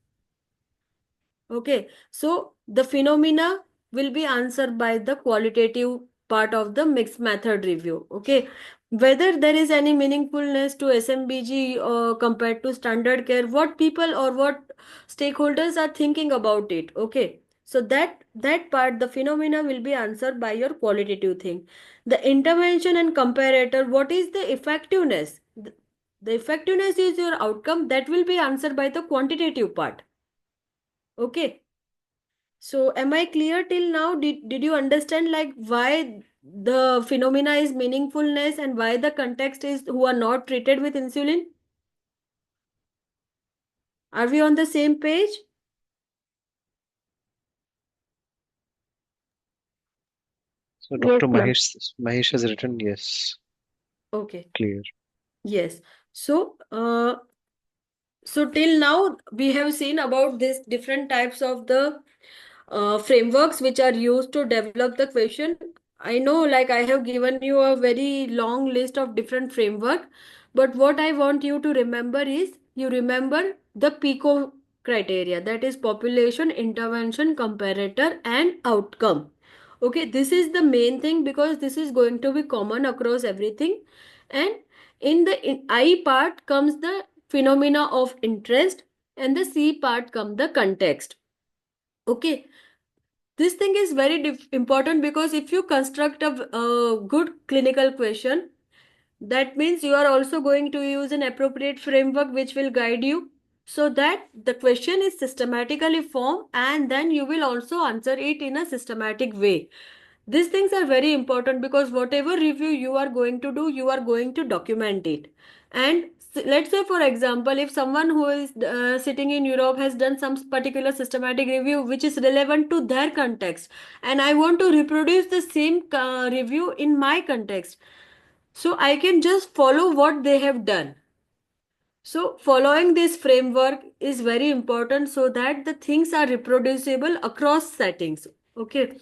Speaker 1: Okay, so the phenomena will be answered by the qualitative part of the mixed method review. Okay, whether there is any meaningfulness to SMBG compared to standard care, what people or what stakeholders are thinking about it. Okay, so that part, the phenomena will be answered by your qualitative thing. The intervention and comparator, what is the effectiveness? The effectiveness is your outcome, that will be answered by the quantitative part. Okay. So am I clear till now? Did you understand like why the phenomena is meaningfulness and why the context is who are not treated with insulin? Are we on the same page?
Speaker 2: So
Speaker 3: Yes,
Speaker 2: Dr.
Speaker 3: ma'am.
Speaker 2: Mahesh has written yes,
Speaker 1: Okay.
Speaker 2: clear.
Speaker 1: Yes. So till now we have seen about this different types of the frameworks which are used to develop the question. I know like I have given you a very long list of different framework, but what I want you to remember is you remember the PICO criteria, that is population, intervention, comparator and outcome. Okay, this is the main thing because this is going to be common across everything. And in the I part comes the phenomena of interest and the C part come the context. Okay, this thing is very important because if you construct a good clinical question, that means you are also going to use an appropriate framework which will guide you so that the question is systematically formed and then you will also answer it in a systematic way. These things are very important because whatever review you are going to do, you are going to document it. And let's say, for example, if someone who is sitting in Europe has done some particular systematic review which is relevant to their context, and I want to reproduce the same review in my context, so I can just follow what they have done. So following this framework is very important so that the things are reproducible across settings. Okay.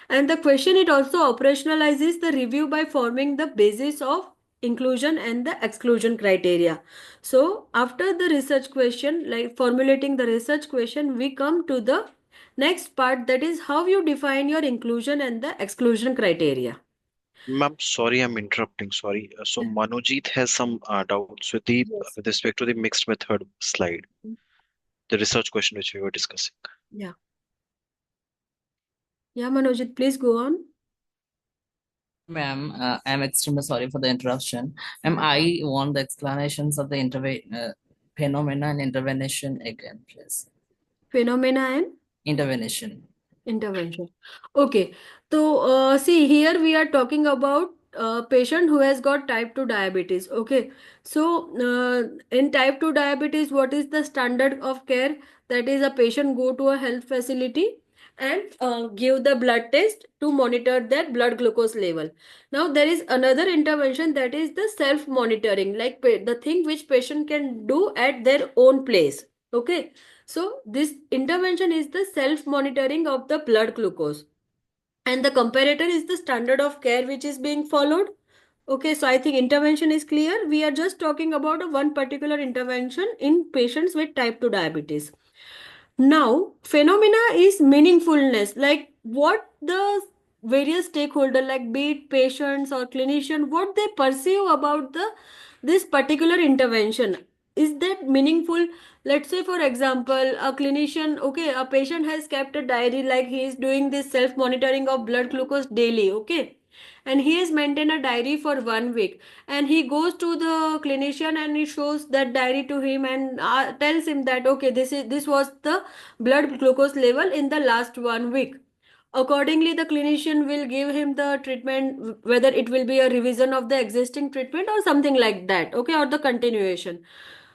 Speaker 1: And the question, it also operationalizes the review by forming the basis of inclusion and the exclusion criteria. So after the research question, like formulating the research question, we come to the next part, that is how you define your inclusion and the exclusion criteria.
Speaker 2: Ma'am, sorry, I'm interrupting. Sorry. So Manojit has some doubts with the
Speaker 1: Yes.
Speaker 2: with respect to the mixed method slide, the research question which we were discussing.
Speaker 1: Yeah. Yeah, Manojit, please go on.
Speaker 7: Ma'am, I'm extremely sorry for the interruption. Ma'am, I want the explanations of the phenomena and intervention again, please.
Speaker 1: Phenomena and
Speaker 7: Intervention.
Speaker 1: intervention. Okay. So, see, here we are talking about a patient who has got type 2 diabetes. Okay. So, in type 2 diabetes, what is the standard of care? That is, a patient go to a health facility and give the blood test to monitor their blood glucose level. Now, there is another intervention, that is the self monitoring, like the thing which patient can do at their own place. Okay. So this intervention is the self-monitoring of the blood glucose. And the comparator is the standard of care which is being followed. Okay, so I think intervention is clear. We are just talking about a one particular intervention in patients with type 2 diabetes. Now, phenomena is meaningfulness, like what the various stakeholder, like be it patients or clinician, what they perceive about the this particular intervention. Is that meaningful? Let's say, for example, a clinician, okay, a patient has kept a diary, like he is doing this self-monitoring of blood glucose daily, okay, and he has maintained a diary for 1 week, and he goes to the clinician and he shows that diary to him and tells him that okay, this was the blood glucose level in the last 1 week. Accordingly, the clinician will give him the treatment, whether it will be a revision of the existing treatment or something like that, okay, or the continuation.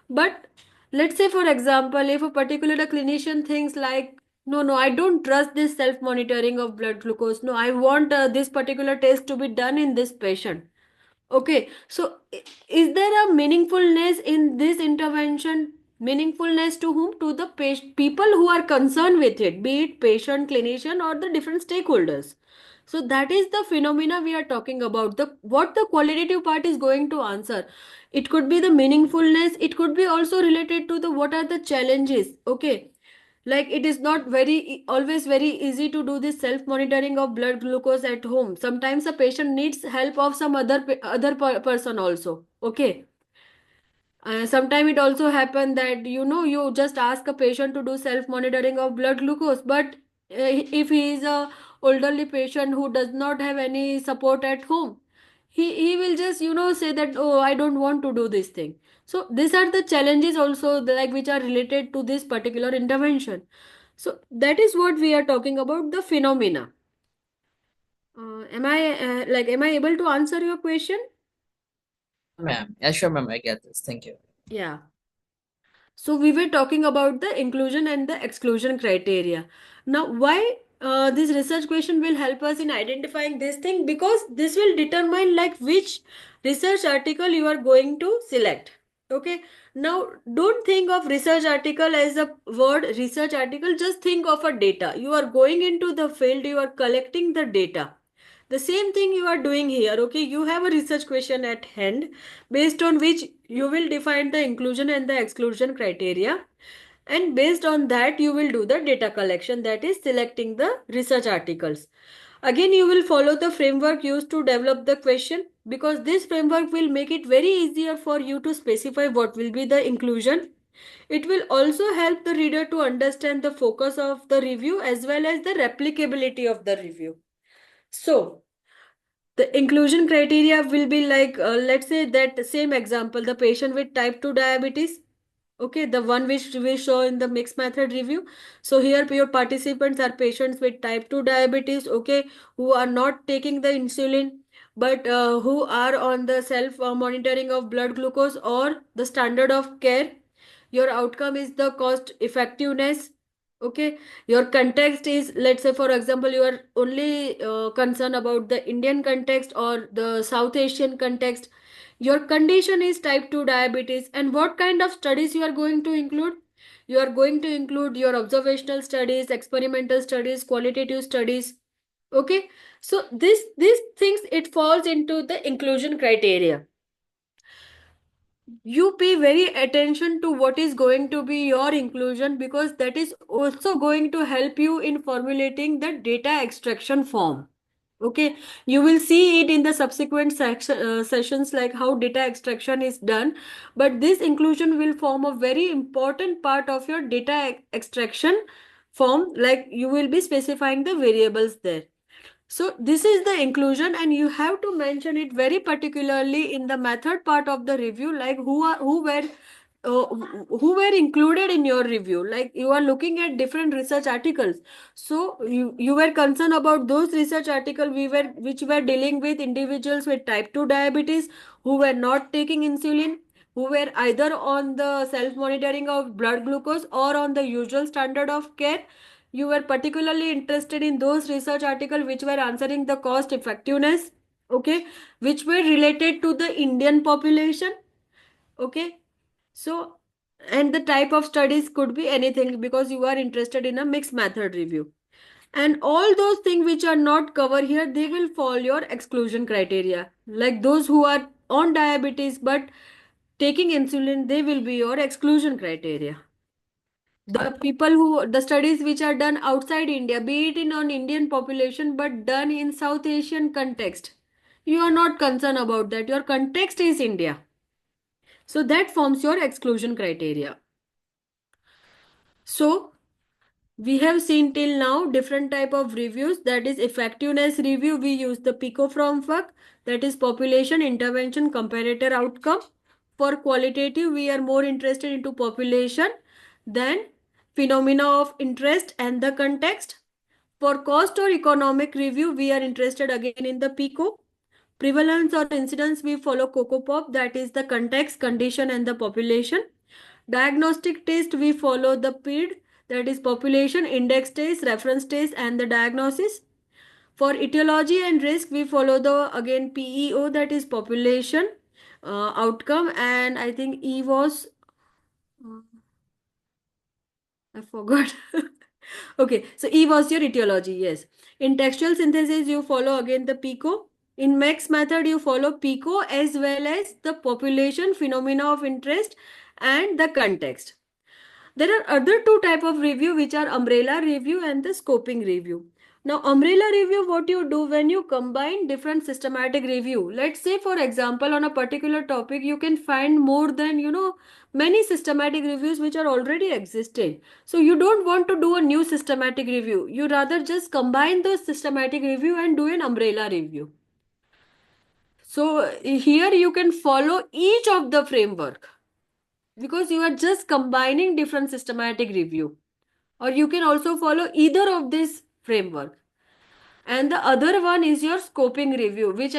Speaker 1: But let's say, for example, if a particular clinician thinks like, no, no, I don't trust this self monitoring of blood glucose. No, I want this particular test to be done in this patient. Okay, so is there a meaningfulness in this intervention? Meaningfulness to whom? To the people who are concerned with it, be it patient, clinician, or the different stakeholders. So that is the phenomena we are talking about. The what the qualitative part is going to answer. It could be the meaningfulness. It could be also related to the what are the challenges. Okay, like it is not very always very easy to do this self monitoring of blood glucose at home. Sometimes a patient needs help of some person also, okay. Sometimes it also happen that you just ask a patient to do self monitoring of blood glucose, but if he is a elderly patient who does not have any support at home, he will just say that, oh, I don't want to do this thing. So these are the challenges also, like which are related to this particular intervention. So that is what we are talking about, the phenomena. Am I able to answer your question?
Speaker 7: Ma'am, yeah, sure, ma'am, I get this. Thank you.
Speaker 1: Yeah. So we were talking about the inclusion and the exclusion criteria. Now, why this research question will help us in identifying this thing? Because this will determine like which research article you are going to select. Okay. Now, don't think of research article as a word research article. Just think of a data. You are going into the field. You are collecting the data. The same thing you are doing here. Okay. You have a research question at hand based on which you will define the inclusion and the exclusion criteria, and based on that you will do the data collection, that is selecting the research articles. Again, you will follow the framework used to develop the question, because this framework will make it very easier for you to specify what will be the inclusion. It will also help the reader to understand the focus of the review as well as the replicability of the review. So the inclusion criteria will be like, let's say that same example, the patient with type 2 diabetes. Okay, the one which we show in the mixed method review. So here your participants are patients with type 2 diabetes, okay, who are not taking the insulin, but who are on the self monitoring of blood glucose or the standard of care. Your outcome is the cost effectiveness. Okay, your context is, let's say for example, you are only concerned about the Indian context or the South Asian context. Your condition is type 2 diabetes, and what kind of studies you are going to include? You are going to include your observational studies, experimental studies, qualitative studies. Okay, so these things, it falls into the inclusion criteria. You pay very attention to what is going to be your inclusion, because that is also going to help you in formulating the data extraction form. Okay, you will see it in the subsequent sessions, like how data extraction is done, but this inclusion will form a very important part of your data extraction form, like you will be specifying the variables there. So this is the inclusion, and you have to mention it very particularly in the method part of the review, like who were included in your review. Like you are looking at different research articles, so you were concerned about those research articles which were dealing with individuals with type 2 diabetes who were not taking insulin, who were either on the self monitoring of blood glucose or on the usual standard of care. You were particularly interested in those research articles which were answering the cost effectiveness, okay, which were related to the Indian population, okay. So, and the type of studies could be anything, because you are interested in a mixed method review. And all those things which are not covered here, they will fall your exclusion criteria. Like those who are on diabetes but taking insulin, they will be your exclusion criteria. The studies which are done outside India, be it in an Indian population but done in South Asian context, you are not concerned about that. Your context is India. So that forms your exclusion criteria. So we have seen till now different type of reviews. That is effectiveness review. We use the PICO framework. That is population, intervention, comparator outcome. For qualitative, we are more interested into population, then phenomena of interest and the context. For cost or economic review, we are interested again in the PICO. Prevalence or incidence, we follow COCOPOP, that is the context, condition and the population. Diagnostic test, we follow the PID, that is population, index test, reference test and the diagnosis. For etiology and risk, we follow the again PEO, that is population outcome, and I think E was I forgot. Okay, so E was your etiology, yes. In textual synthesis, you follow again the PICO. In MEX method, you follow PICO as well as the population, phenomena of interest, and the context. There are other two type of review which are umbrella review and the scoping review. Now umbrella review, what you do when you combine different systematic review. Let's say for example on a particular topic you can find more than many systematic reviews which are already existing. So you don't want to do a new systematic review. You rather just combine those systematic review and do an umbrella review. So here you can follow each of the framework because you are just combining different systematic review, or you can also follow either of this framework. And the other one is your scoping review, which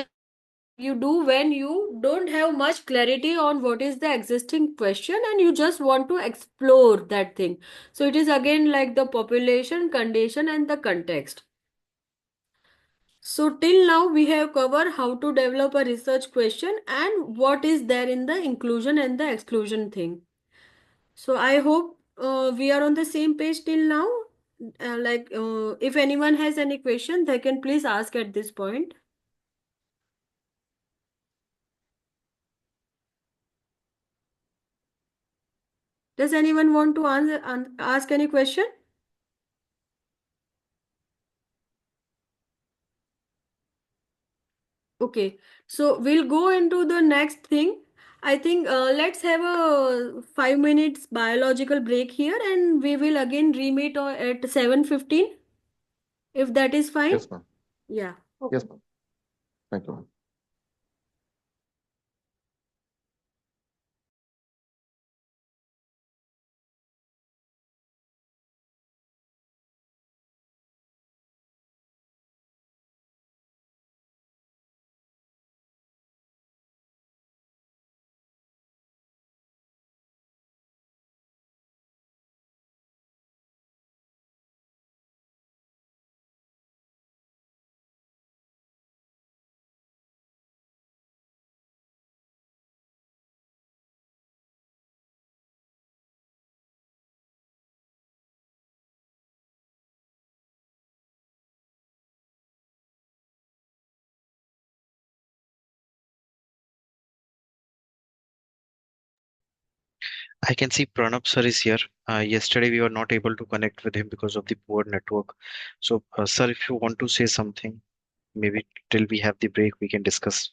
Speaker 1: you do when you don't have much clarity on what is the existing question and you just want to explore that thing. So it is again like the population, condition and the context. So till now we have covered how to develop a research question and what is there in the inclusion and the exclusion thing. So I hope we are on the same page till now. If anyone has any question, they can please ask at this point. Does anyone want to ask any question? Okay, so we'll go into the next thing. I think let's have a 5 minutes biological break here and we will again re-meet at 7:15 if that is fine.
Speaker 5: Yes, ma'am.
Speaker 1: Yeah.
Speaker 5: Yes, ma'am. Thank you, ma'am.
Speaker 2: I can see Pranab sir is here. Yesterday we were not able to connect with him because of the poor network. So, sir, if you want to say something, maybe till we have the break, we can discuss.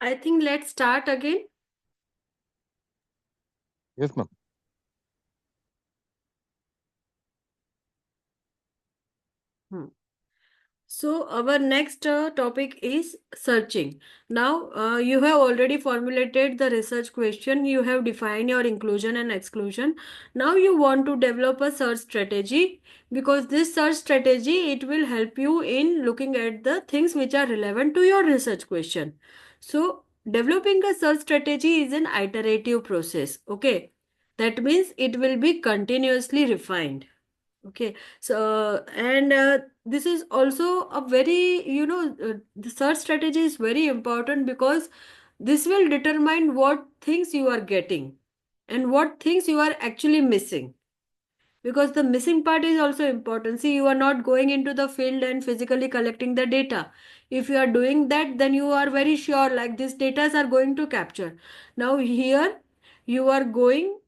Speaker 1: I think let's start again.
Speaker 5: Yes, ma'am.
Speaker 1: Hmm. So our next topic is searching. Now you have already formulated the research question. You have defined your inclusion and exclusion. Now you want to develop a search strategy, because this search strategy, it will help you in looking at the things which are relevant to your research question. So developing a search strategy is an iterative process. Okay, that means it will be continuously refined. Okay, so and this is also a very, the search strategy is very important, because this will determine what things you are getting and what things you are actually missing. Because the missing part is also important. See, you are not going into the field and physically collecting the data. If you are doing that, then you are very sure like these data are going to capture. Now here you are going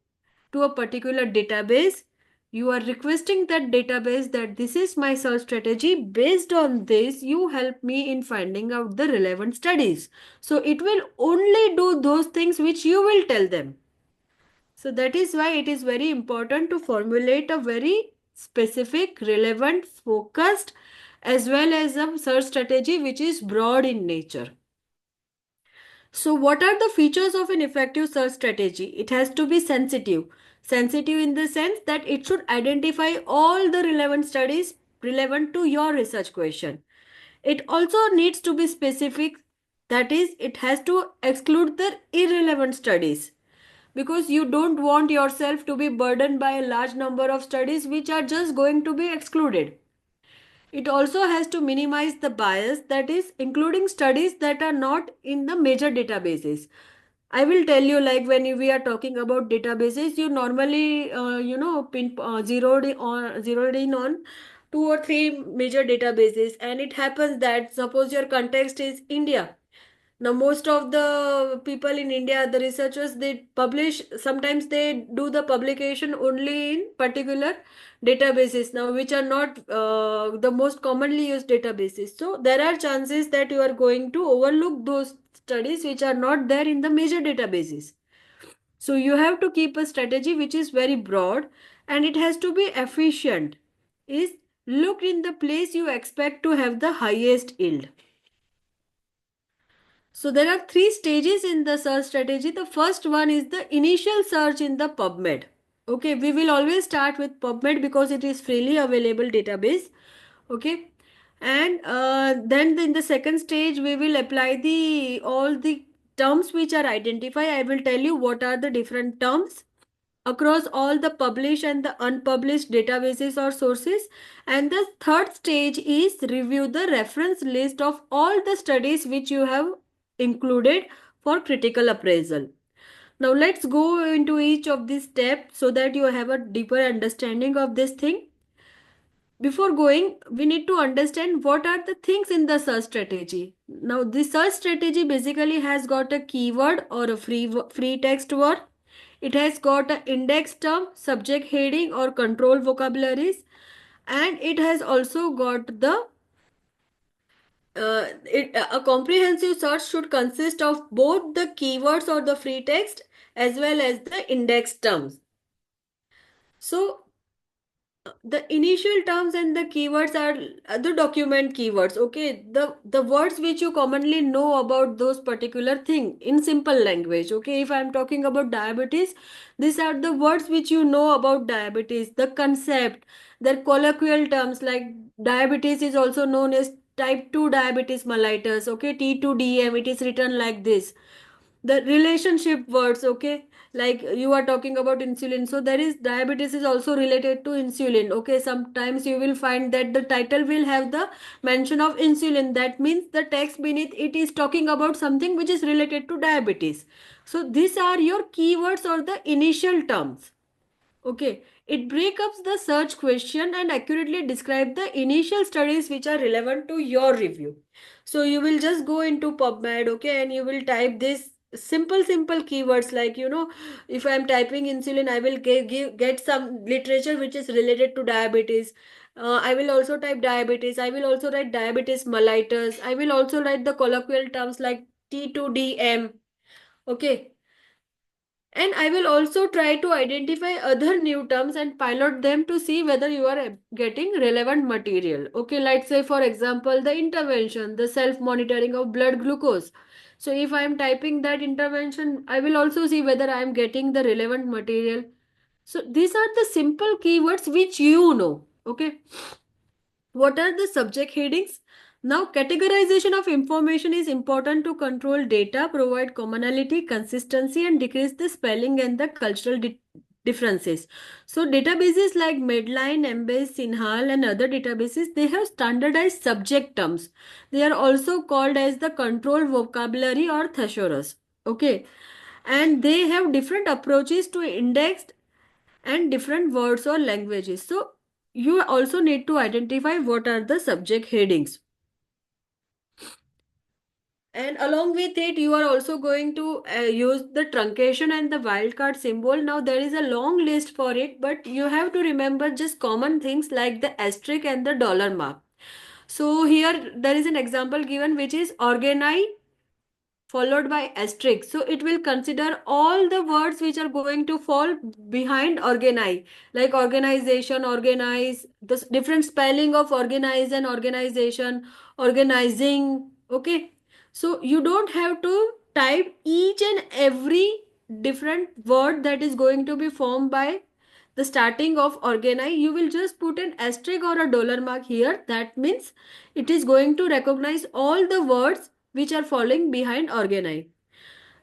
Speaker 1: to a particular database. You are requesting that database that this is my search strategy. Based on this, you help me in finding out the relevant studies. So it will only do those things which you will tell them. So that is why it is very important to formulate a very specific, relevant, focused, as well as a search strategy which is broad in nature. So, what are the features of an effective search strategy? It has to be sensitive. Sensitive in the sense that it should identify all the relevant studies relevant to your research question. It also needs to be specific, that is, it has to exclude the irrelevant studies, because you don't want yourself to be burdened by a large number of studies which are just going to be excluded. It also has to minimize the bias, that is, including studies that are not in the major databases. I will tell you, like when we are talking about databases, you normally, zeroed in on two or three major databases, and it happens that suppose your context is India. Now, most of the people in India, the researchers, they publish, sometimes they do the publication only in particular databases, now which are not the most commonly used databases. So, there are chances that you are going to overlook those studies which are not there in the major databases. So, you have to keep a strategy which is very broad, and it has to be efficient. Is look in the place you expect to have the highest yield. So there are three stages in the search strategy. The first one is the initial search in the PubMed. Okay, we will always start with PubMed because it is freely available database. Okay, and then in the second stage we will apply the all the terms which are identified. I will tell you what are the different terms across all the published and the unpublished databases or sources. And the third stage is review the reference list of all the studies which you have included for critical appraisal. Now let's go into each of these steps so that you have a deeper understanding of this thing. Before going, we need to understand what are the things in the search strategy. Now, the search strategy basically has got a keyword or a free text word. It has got an index term, subject heading or control vocabularies, and it has also got the a comprehensive search should consist of both the keywords or the free text as well as the index terms. So the initial terms and the keywords are the document keywords. Okay, the words which you commonly know about those particular thing in simple language. Okay, if I'm talking about diabetes, these are the words which you know about diabetes, the concept, their colloquial terms, like diabetes is also known as type 2 diabetes mellitus. Okay, T2DM, it is written like this. The relationship words, okay, like you are talking about insulin, so there is diabetes is also related to insulin. Okay, sometimes you will find that the title will have the mention of insulin, that means the text beneath it is talking about something which is related to diabetes. So these are your keywords or the initial terms. Okay, it breaks up the search question and accurately describe the initial studies which are relevant to your review. So you will just go into PubMed, okay, and you will type this simple keywords, like if I am typing insulin, I will get some literature which is related to diabetes. I will also type diabetes. I will also write diabetes mellitus. I will also write the colloquial terms like T2DM. Okay. And I will also try to identify other new terms and pilot them to see whether you are getting relevant material. Okay, let's say for example, the intervention, the self-monitoring of blood glucose. So if I am typing that intervention, I will also see whether I am getting the relevant material. So these are the simple keywords which you know. Okay. What are the subject headings? Now, categorization of information is important to control data, provide commonality, consistency, and decrease the spelling and the cultural differences. So, databases like Medline, Embase, Sinhal, and other databases, they have standardized subject terms. They are also called as the control vocabulary or thesaurus. Okay, and they have different approaches to index and different words or languages. So you also need to identify what are the subject headings. And along with it, you are also going to use the truncation and the wildcard symbol. Now there is a long list for it, but you have to remember just common things like the asterisk and the dollar mark. So here there is an example given which is organize followed by asterisk. So it will consider all the words which are going to fall behind organize, like organization, organize, the different spelling of organize and organization, organizing. Okay. So you don't have to type each and every different word that is going to be formed by the starting of organize. You will just put an asterisk or a dollar mark here. That means it is going to recognize all the words which are falling behind organize.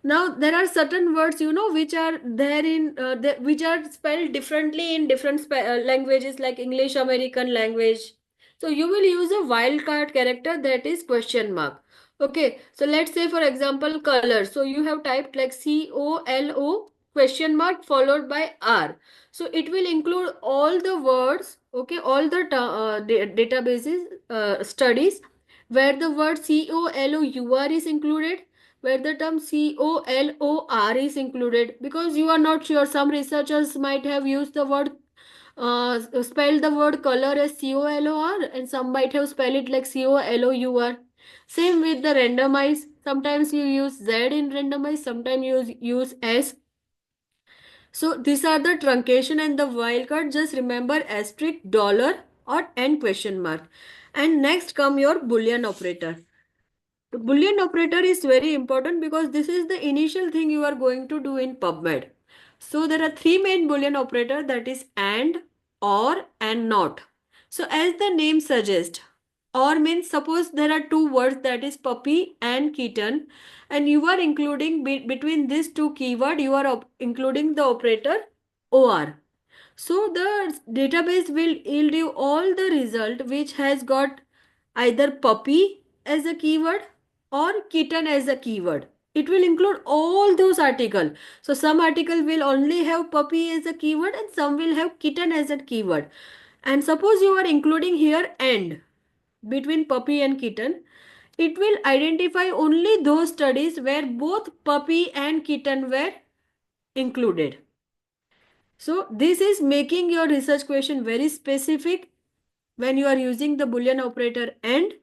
Speaker 1: Now there are certain words, which are there in which are spelled differently in different languages like English American language. So you will use a wildcard character, that is question mark. Okay, so let's say for example color. So you have typed like COLO question mark followed by R. So it will include all the words, okay, all the databases studies where the word COLOUR is included, where the term COLOR is included, because you are not sure. Some researchers might have used the word spelled the word color as COLOR, and some might have spelled it like COLOUR. Same with the randomize. Sometimes you use Z in randomize, sometimes you use S. So these are the truncation and the wildcard. Just remember asterisk, dollar, or and question mark. And next come your Boolean operator. The Boolean operator is very important because this is the initial thing you are going to do in PubMed. So there are three main Boolean operator, that is and, or, and not. So as the name suggests, or means suppose there are two words, that is puppy and kitten, and you are including between these two keyword, you are including the operator or. So the database will yield you all the result which has got either puppy as a keyword or kitten as a keyword. It will include all those articles. So some article will only have puppy as a keyword and some will have kitten as a keyword. And suppose you are including here and between puppy and kitten, it will identify only those studies where both puppy and kitten were included. So this is making your research question very specific when you are using the Boolean operator and.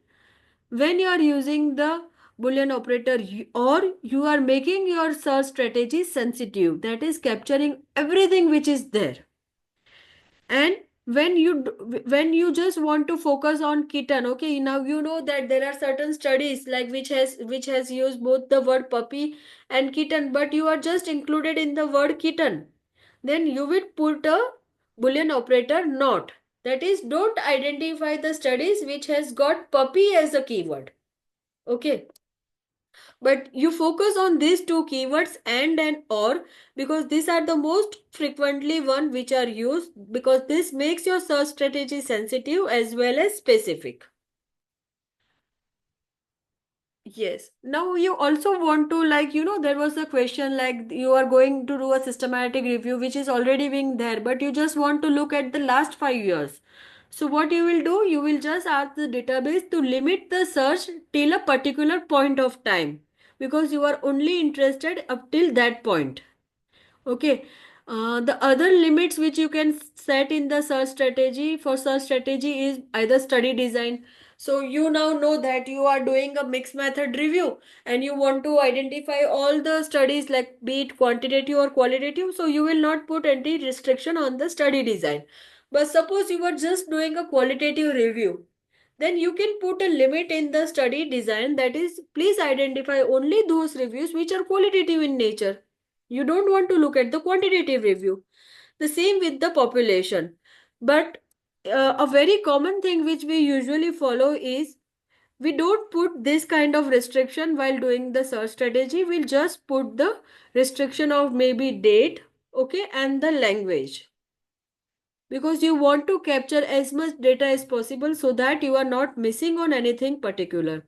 Speaker 1: When you are using the Boolean operator or, you are making your search strategy sensitive, that is capturing everything which is there. And when you just want to focus on kitten, okay, now you know that there are certain studies like which has used both the word puppy and kitten, but you are just included in the word kitten, then you will put a Boolean operator not. That is, don't identify the studies which has got puppy as a keyword. Okay. But you focus on these two keywords and or, because these are the most frequently one which are used, because this makes your search strategy sensitive as well as specific. Yes. Now you also want to, like, there was a question like you are going to do a systematic review which is already being there, but you just want to look at the last 5 years. So what you will do, you will just ask the database to limit the search till a particular point of time, because you are only interested up till that point. Okay. The other limits which you can set in the search strategy for search strategy is either study design. So you now know that you are doing a mixed method review and you want to identify all the studies, like be it quantitative or qualitative. So you will not put any restriction on the study design. But suppose you are just doing a qualitative review, then you can put a limit in the study design, that is, please identify only those reviews which are qualitative in nature. You don't want to look at the quantitative review. The same with the population. But a very common thing which we usually follow is we don't put this kind of restriction while doing the search strategy. We'll just put the restriction of maybe date, okay, and the language, because you want to capture as much data as possible so that you are not missing on anything particular.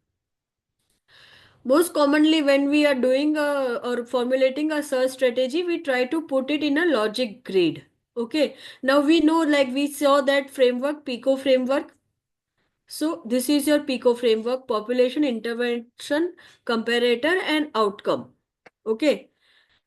Speaker 1: Most commonly, when we are doing or formulating a search strategy, we try to put it in a logic grid. Okay. Now we know, like we saw that framework, PICO framework. So this is your PICO framework: population, intervention, comparator, and outcome. Okay.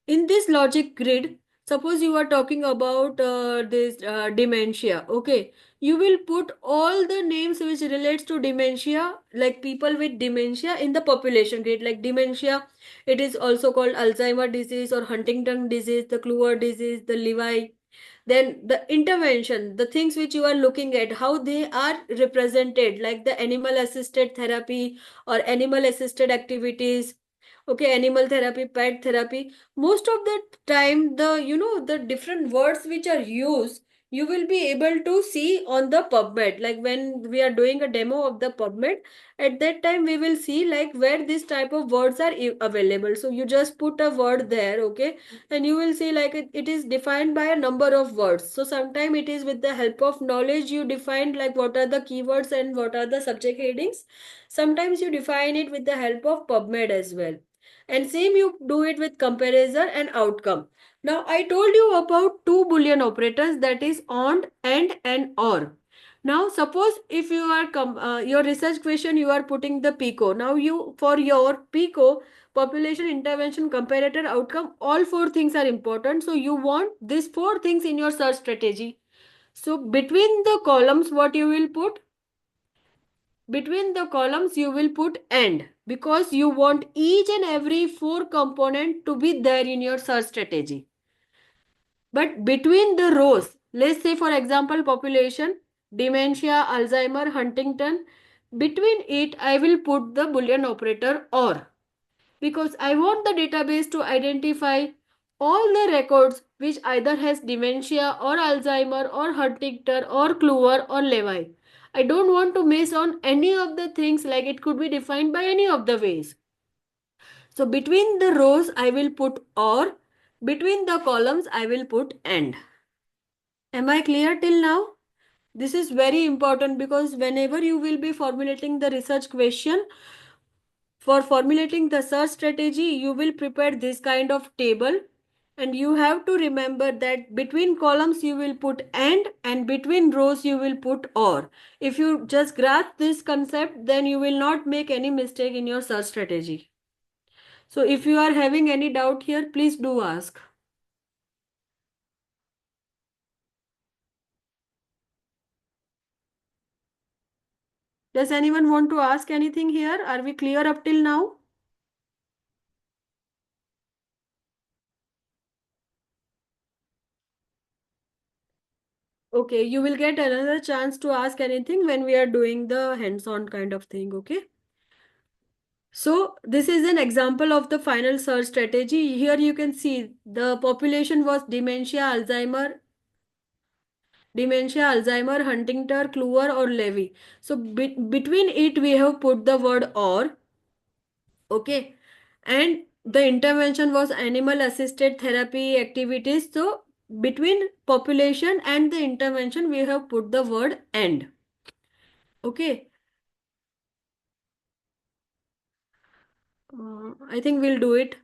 Speaker 1: In this logic grid, suppose you are talking about this dementia. Okay. You will put all the names which relates to dementia, like people with dementia, in the population grid. Like dementia, it is also called Alzheimer disease or Huntington disease, the Kluwer disease, the Lewy. Then the intervention, the things which you are looking at, how they are represented, like the animal assisted therapy or animal assisted activities. Okay, animal therapy, pet therapy. Most of the time, the different words which are used, you will be able to see on the PubMed. Like when we are doing a demo of the PubMed, at that time we will see like where this type of words are available. So you just put a word there, okay, and you will see like it is defined by a number of words. So sometimes it is with the help of knowledge you define like what are the keywords and what are the subject headings. Sometimes you define it with the help of PubMed as well. And same you do it with comparison and outcome. Now I told you about two Boolean operators, that is and or. Now suppose if you are your research question, you are putting the PICO. Now you, for your PICO, population, intervention, comparator, outcome, all four things are important. So you want these four things in your search strategy. So between the columns, what you will put? Between the columns you will put and, because you want each and every four component to be there in your search strategy. But between the rows, let's say for example population, dementia, Alzheimer, Huntington, between it I will put the Boolean operator or, because I want the database to identify all the records which either has dementia or Alzheimer or Huntington or Kluwer or Lewy. I don't want to miss on any of the things, like it could be defined by any of the ways. So between the rows I will put or, between the columns I will put and. Am I clear till now? This is very important because whenever you will be formulating the research question, for formulating the search strategy, you will prepare this kind of table, and you have to remember that between columns you will put and between rows you will put or. If you just grasp this concept, then you will not make any mistake in your search strategy. So if you are having any doubt here, please do ask. Does anyone want to ask anything here? Are we clear up till now? Okay, you will get another chance to ask anything when we are doing the hands-on kind of thing, okay? So this is an example of the final search strategy. Here you can see the population was dementia, Alzheimer, Huntington, Kluwer or Lewy. So between it we have put the word or, okay? And the intervention was animal assisted therapy activities. So between population and the intervention we have put the word and, okay? I think we'll do it.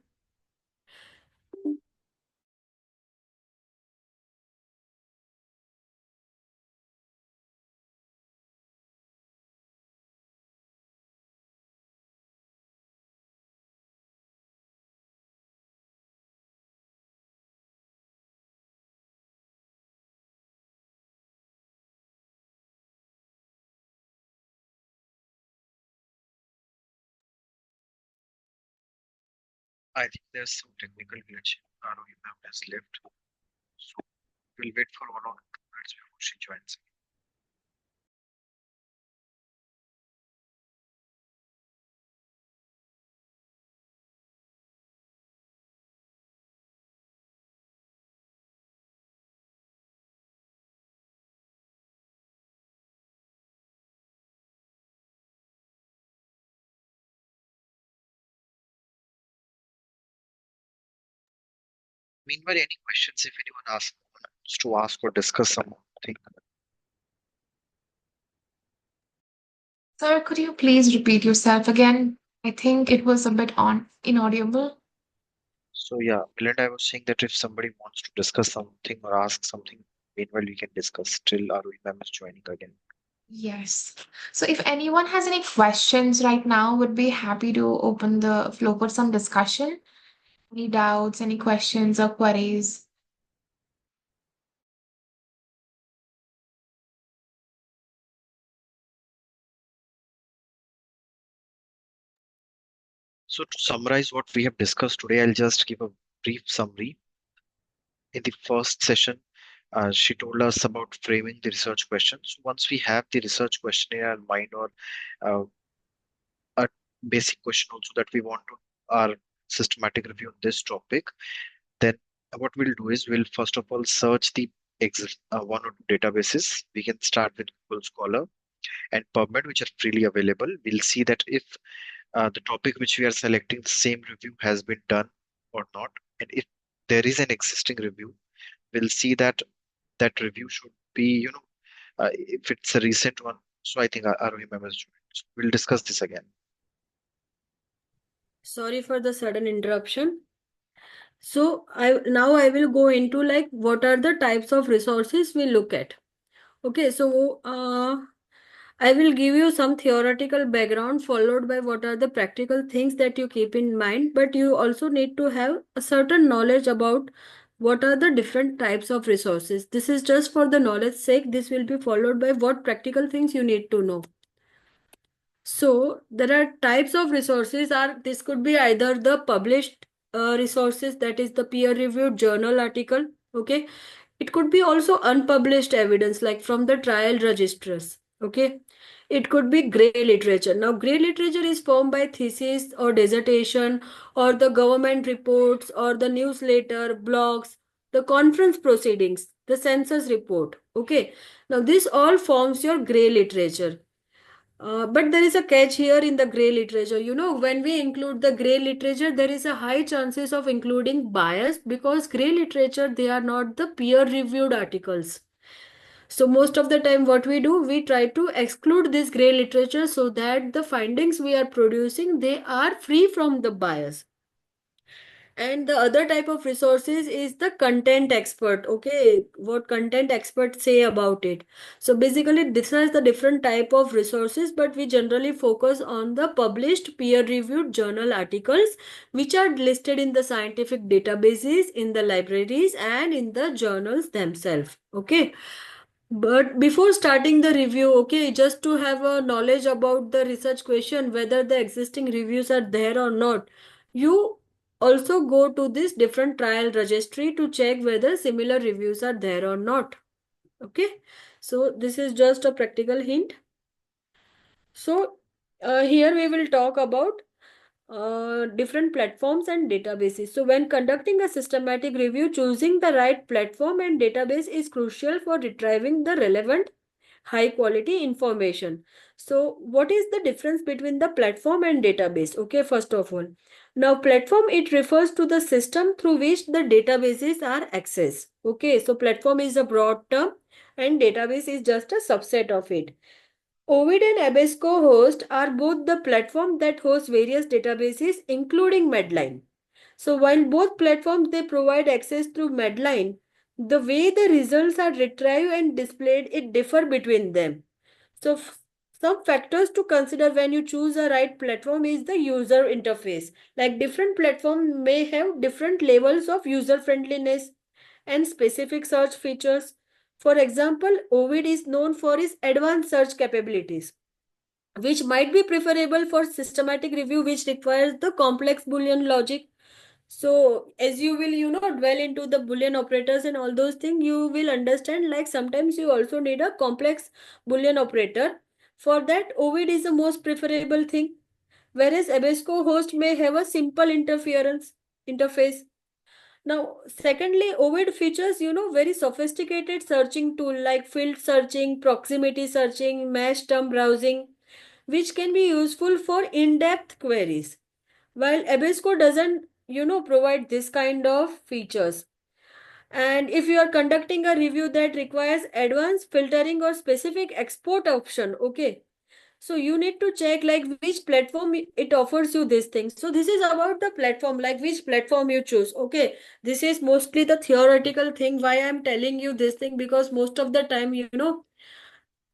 Speaker 2: I think there's some technical glitch. Arohi ma'am has left. So we'll wait for 1 or 2 minutes before she joins. Meanwhile, any questions if anyone wants to ask or discuss something?
Speaker 8: Sir, could you please repeat yourself again? I think it was a bit inaudible.
Speaker 2: So yeah, Melinda, I was saying that if somebody wants to discuss something or ask something, meanwhile we can discuss till Arohi ma'am is joining again.
Speaker 8: Yes. So if anyone has any questions right now, would be happy to open the floor for some discussion. Any doubts, any questions or queries?
Speaker 2: So to summarize what we have discussed today, I'll just give a brief summary. In the first session, she told us about framing the research questions. Once we have the research question in our mind, or uh, a basic question also that we want to our systematic review on this topic, then what we'll do is we'll first of all search the one or two databases. We can start with Google Scholar and PubMed, which are freely available. We'll see that if the topic which we are selecting, the same review has been done or not. And if there is an existing review, we'll see that that review should be, if it's a recent one. So I think Arohi ma'am has joined. So we'll discuss this again.
Speaker 1: Sorry for the sudden interruption. So I will go into like what are the types of resources we look at. Okay, so I will give you some theoretical background followed by what are the practical things that you keep in mind, but you also need to have a certain knowledge about what are the different types of resources. This is just for the knowledge sake. This will be followed by what practical things you need to know. So there are types of resources. This could be either the published resources, that is the peer-reviewed journal article. Okay, it could be also unpublished evidence like from the trial registrars. Okay, it could be gray literature. Now, gray literature is formed by thesis or dissertation or the government reports or the newsletter, blogs, the conference proceedings, the census report. Okay, now this all forms your gray literature. But there is a catch here in the gray literature. You know, when we include the gray literature, there is a high chances of including bias because gray literature, they are not the peer-reviewed articles. So most of the time what we do, we try to exclude this gray literature so that the findings we are producing, they are free from the bias. And the other type of resources is the content expert. Okay, what content experts say about it. So basically this is the different type of resources, but we generally focus on the published peer-reviewed journal articles which are listed in the scientific databases, in the libraries and in the journals themselves. Okay. But before starting the review, okay, just to have a knowledge about the research question, whether the existing reviews are there or not, you also go to this different trial registry to check whether similar reviews are there or not. Okay, so this is just a practical hint. So here we will talk about different platforms and databases. So when conducting a systematic review, choosing the right platform and database is crucial for retrieving the relevant high quality information. So what is the difference between the platform and database? Okay, first of all, now platform, it refers to the system through which the databases are accessed. Okay, so platform is a broad term and database is just a subset of it. Ovid and Abesco host are both the platform that hosts various databases including Medline. So while both platforms, they provide access through Medline, the way the results are retrieved and displayed, it differ between them. So some factors to consider when you choose a right platform is the user interface. Like different platforms may have different levels of user friendliness and specific search features. For example, Ovid is known for its advanced search capabilities, which might be preferable for systematic review, which requires the complex Boolean logic. So as you will, dwell into the Boolean operators and all those things, you will understand like sometimes you also need a complex Boolean operator. For that, Ovid is the most preferable thing, whereas Abesco host may have a simple interface. Now, secondly, Ovid features, very sophisticated searching tool like field searching, proximity searching, mesh term browsing, which can be useful for in-depth queries. While Abesco doesn't, provide this kind of features. And if you are conducting a review that requires advanced filtering or specific export option, okay, so you need to check like which platform it offers you this thing. So this is about the platform, like which platform you choose. Okay, this is mostly the theoretical thing. Why I'm telling you this thing, because most of the time,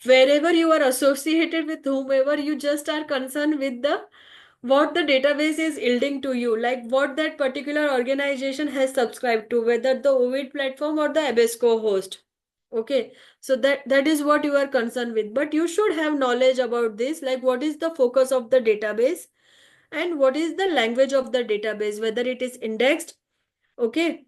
Speaker 1: wherever you are associated with whomever, you just are concerned with the what the database is yielding to you, like what that particular organization has subscribed to, whether the Ovid platform or the Abesco host. Okay, so that is what you are concerned with, but you should have knowledge about this, like what is the focus of the database and what is the language of the database, whether it is indexed. Okay,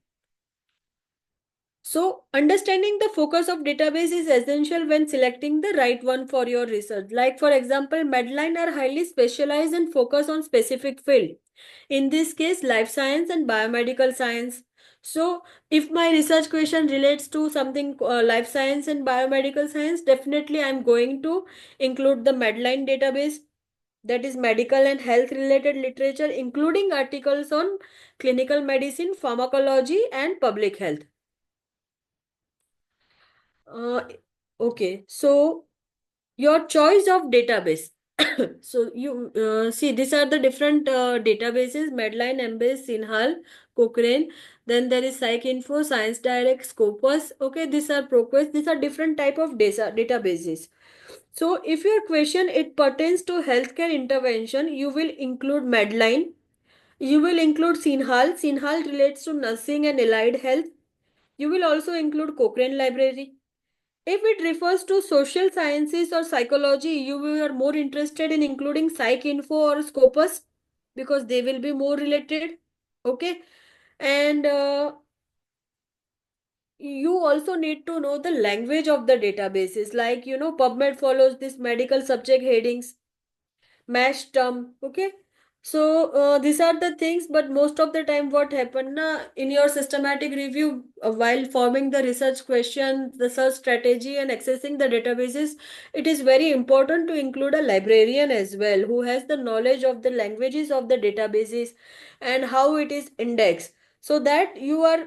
Speaker 1: so understanding the focus of database is essential when selecting the right one for your research. Like for example, Medline are highly specialized and focus on specific field. In this case, life science and biomedical science. So if my research question relates to something life science and biomedical science, definitely I'm going to include the Medline database, that is medical and health related literature, including articles on clinical medicine, pharmacology, and public health. Uh, okay, so your choice of database. So you see, these are the different databases: Medline, Embase, Sinhal, Cochrane. Then there is PsycInfo, Science Direct, Scopus. Okay, these are ProQuest. These are different type of databases. So if your question it pertains to healthcare intervention, you will include Medline. You will include Sinhal. Sinhal relates to nursing and allied health. You will also include Cochrane Library. If it refers to social sciences or psychology, you are more interested in including PsycInfo or Scopus because they will be more related. Okay. And you also need to know the language of the databases. Like, PubMed follows this medical subject headings, MASH term. Okay. So these are the things, but most of the time what happen in your systematic review while forming the research question, the search strategy and accessing the databases, it is very important to include a librarian as well who has the knowledge of the languages of the databases and how it is indexed, so that you are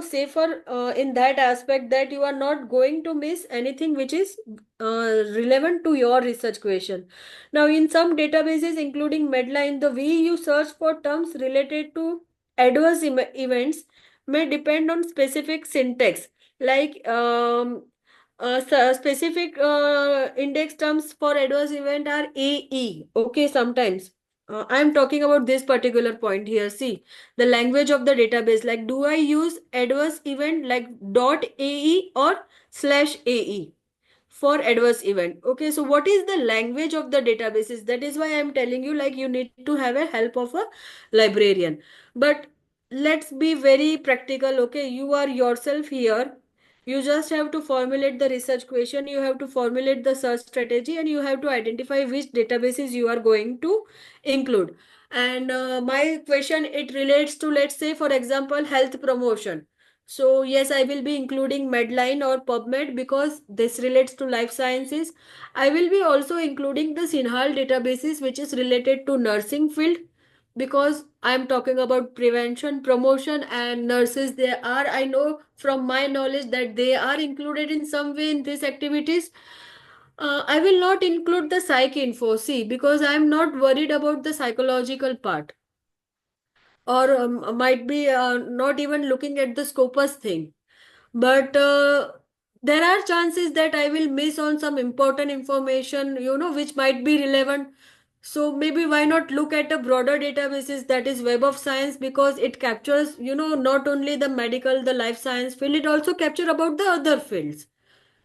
Speaker 1: safer in that aspect, that you are not going to miss anything which is relevant to your research question. Now, in some databases, including Medline, the way you search for terms related to adverse events may depend on specific syntax, like specific index terms for adverse event are AE. Okay, sometimes. I am talking about this particular point here. See, the language of the database, like do I use adverse event like .ae or /ae? For adverse event. Okay, so what is the language of the databases? That is why I'm telling you, like you need to have a help of a librarian. But let's be very practical. Okay, you are yourself here. You just have to formulate the research question, you have to formulate the search strategy, and you have to identify which databases you are going to include. And my question, it relates to, let's say for example, health promotion. So yes, I will be including Medline or PubMed because this relates to life sciences. I will be also including the Sinhal databases which is related to nursing field, because I'm talking about prevention, promotion, and nurses. They are, I know from my knowledge that they are included in some way in these activities. I will not include the PsycInfo, see, because I'm not worried about the psychological part, or might be not even looking at the Scopus thing. But there are chances that I will miss on some important information, which might be relevant. So maybe why not look at a broader databases, that is Web of Science, because it captures, not only the medical, the life science field, it also capture about the other fields.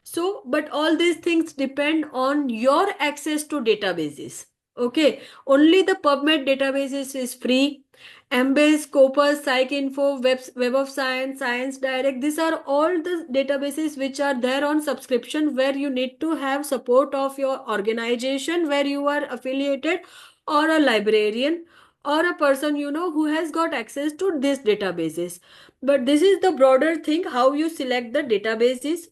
Speaker 1: So, but all these things depend on your access to databases. Okay, only the PubMed databases is free. Embase, Scopus, PsycInfo, Web of Science, Science Direct. These are all the databases which are there on subscription, where you need to have support of your organization where you are affiliated, or a librarian, or a person who has got access to these databases. But this is the broader thing how you select the databases.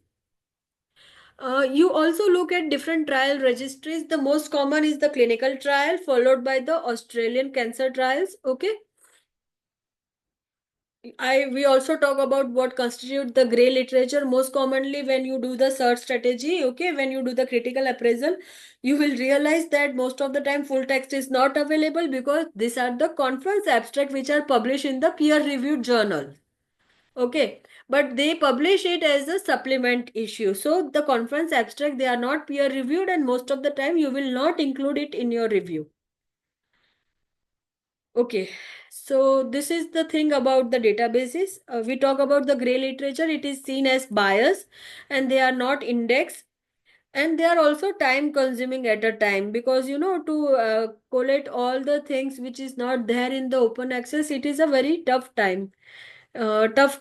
Speaker 1: You also look at different trial registries. The most common is the clinical trial, followed by the Australian cancer trials. Okay. We also talk about what constitute the gray literature. Most commonly, when you do the search strategy, okay, when you do the critical appraisal, you will realize that most of the time full text is not available, because these are the conference abstract which are published in the peer-reviewed journal. Okay, but they publish it as a supplement issue. So the conference abstract, they are not peer-reviewed, and most of the time you will not include it in your review. Okay, so this is the thing about the databases. We talk about the gray literature. It is seen as bias, and they are not indexed, and they are also time consuming at a time, because to collate all the things which is not there in the open access, it is a very tough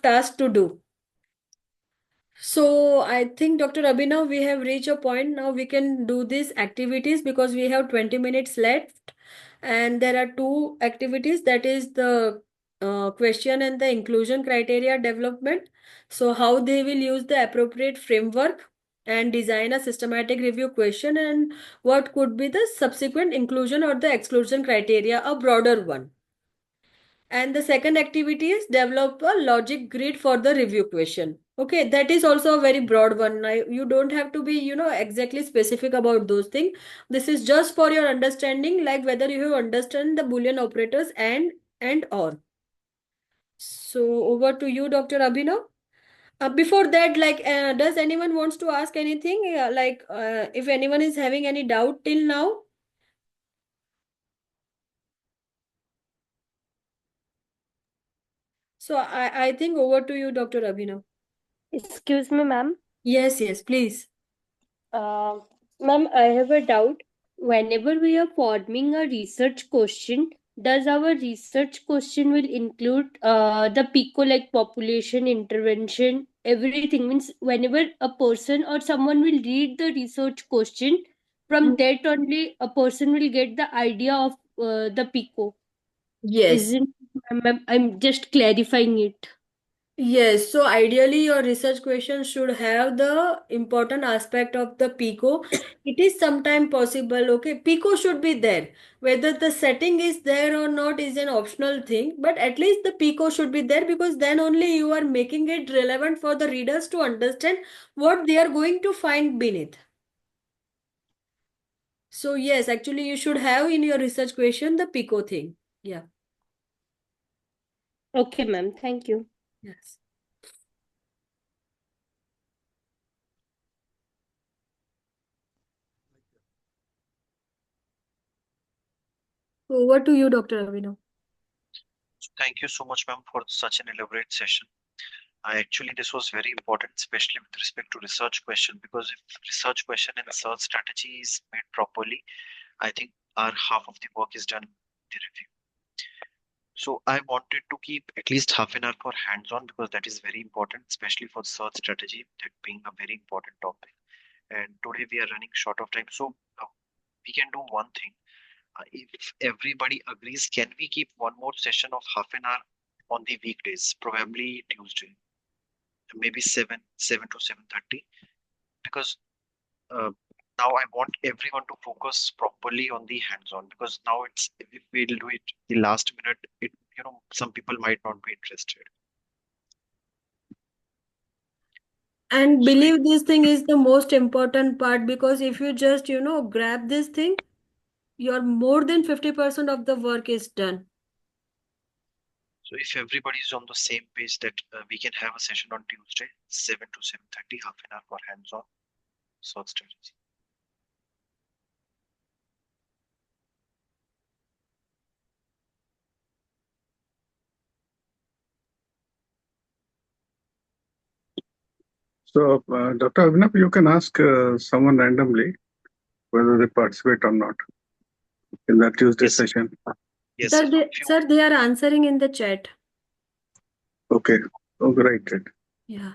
Speaker 1: task to do. So I think, Dr. Abhinav, we have reached a point now we can do these activities, because we have 20 minutes left, and there are two activities, that is the question and the inclusion criteria development. So how they will use the appropriate framework and design a systematic review question, and what could be the subsequent inclusion or the exclusion criteria, a broader one. And the second activity is develop a logic grid for the review question. Okay, that is also a very broad one. You don't have to be, exactly specific about those things. This is just for your understanding, like whether you understand the Boolean operators and or. So over to you, Dr. Abhinav. Before that, does anyone wants to ask anything? If anyone is having any doubt till now? So I think over to you, Dr. Abhinav.
Speaker 3: Excuse me, ma'am.
Speaker 1: Yes, please.
Speaker 3: Ma'am, I have a doubt. Whenever we are forming a research question, does our research question will include the PICO, like population intervention, everything? Means whenever a person or someone will read the research question, from that only a person will get the idea of the PICO.
Speaker 1: Yes.
Speaker 3: Isn't, ma'am, I'm just clarifying it.
Speaker 1: Yes, so ideally your research question should have the important aspect of the PICO. It is sometime possible, okay, PICO should be there. Whether the setting is there or not is an optional thing, but at least the PICO should be there, because then only you are making it relevant for the readers to understand what they are going to find beneath. So yes, actually you should have in your research question the PICO thing. Yeah.
Speaker 3: Okay, ma'am. Thank you.
Speaker 1: Yes. Over to you, Dr. Abhinav.
Speaker 2: Thank you so much, ma'am, for such an elaborate session. Actually, this was very important, especially with respect to research question, because if research question and research strategy is made properly, I think our half of the work is done in the review. So I wanted to keep at least half an hour for hands-on, because that is very important, especially for search strategy, that being a very important topic. And today we are running short of time, so we can do one thing. If everybody agrees, can we keep one more session of half an hour on the weekdays, probably Tuesday, maybe 7 to 7:30, because now I want everyone to focus properly on the hands-on, because now it's, if we'll do it the last minute, it some people might not be interested.
Speaker 1: And believe this thing is the most important part, because if you just, grab this thing, your more than 50% of the work is done.
Speaker 2: So if everybody is on the same page, that we can have a session on Tuesday, 7 to 7:30, half an hour for hands-on search strategy.
Speaker 9: So, Dr. Abhinav, you can ask someone randomly whether they participate or not in that Tuesday session.
Speaker 2: Yes,
Speaker 1: Sir,
Speaker 2: so
Speaker 1: they,
Speaker 2: if you
Speaker 1: sir, they are answering in the chat.
Speaker 9: Okay. Oh, right.
Speaker 1: Yeah.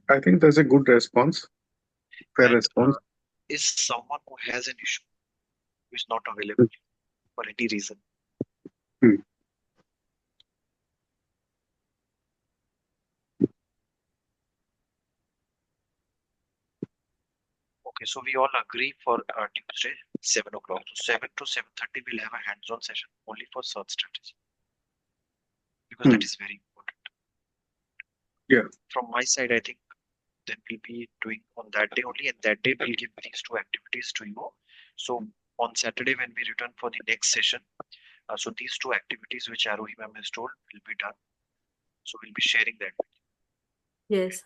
Speaker 9: I think that's a good response. Fair
Speaker 2: and
Speaker 9: response.
Speaker 2: is someone who has an issue who is not available for any reason.
Speaker 9: Hmm.
Speaker 2: Okay, so we all agree for Tuesday, 7 o'clock. So 7 to 7:30 we'll have a hands-on session only for search strategy because that is very important.
Speaker 9: Yeah.
Speaker 2: From my side, I think then we'll be doing on that day only, and that day we'll give these two activities to you. So on Saturday when we return for the next session, so these two activities which Arohi ma'am has told will be done. So we'll be sharing that.
Speaker 1: Yes.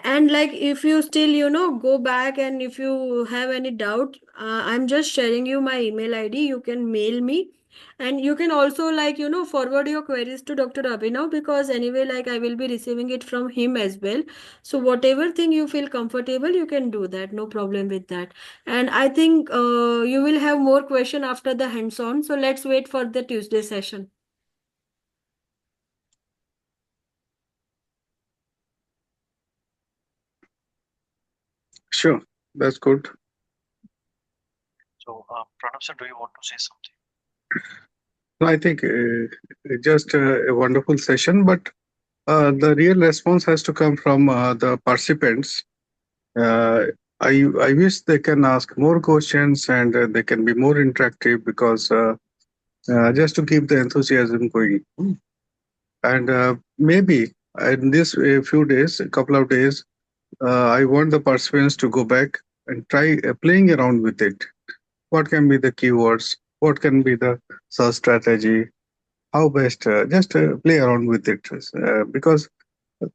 Speaker 1: And like if you still, go back and if you have any doubt, I'm just sharing you my email ID. You can mail me and you can also forward your queries to Dr. Abhinav because anyway, like I will be receiving it from him as well. So whatever thing you feel comfortable, you can do that. No problem with that. And I think you will have more question after the hands-on. So let's wait for the Tuesday session.
Speaker 9: Sure. That's good.
Speaker 2: So Pranav sir, do you want to say something?
Speaker 9: No, I think just a wonderful session, but the real response has to come from the participants. I wish they can ask more questions and they can be more interactive because just to keep the enthusiasm going. And maybe in this few days, a couple of days, I want the participants to go back and try playing around with it. What can be the keywords? What can be the search strategy? How best? Just play around with it because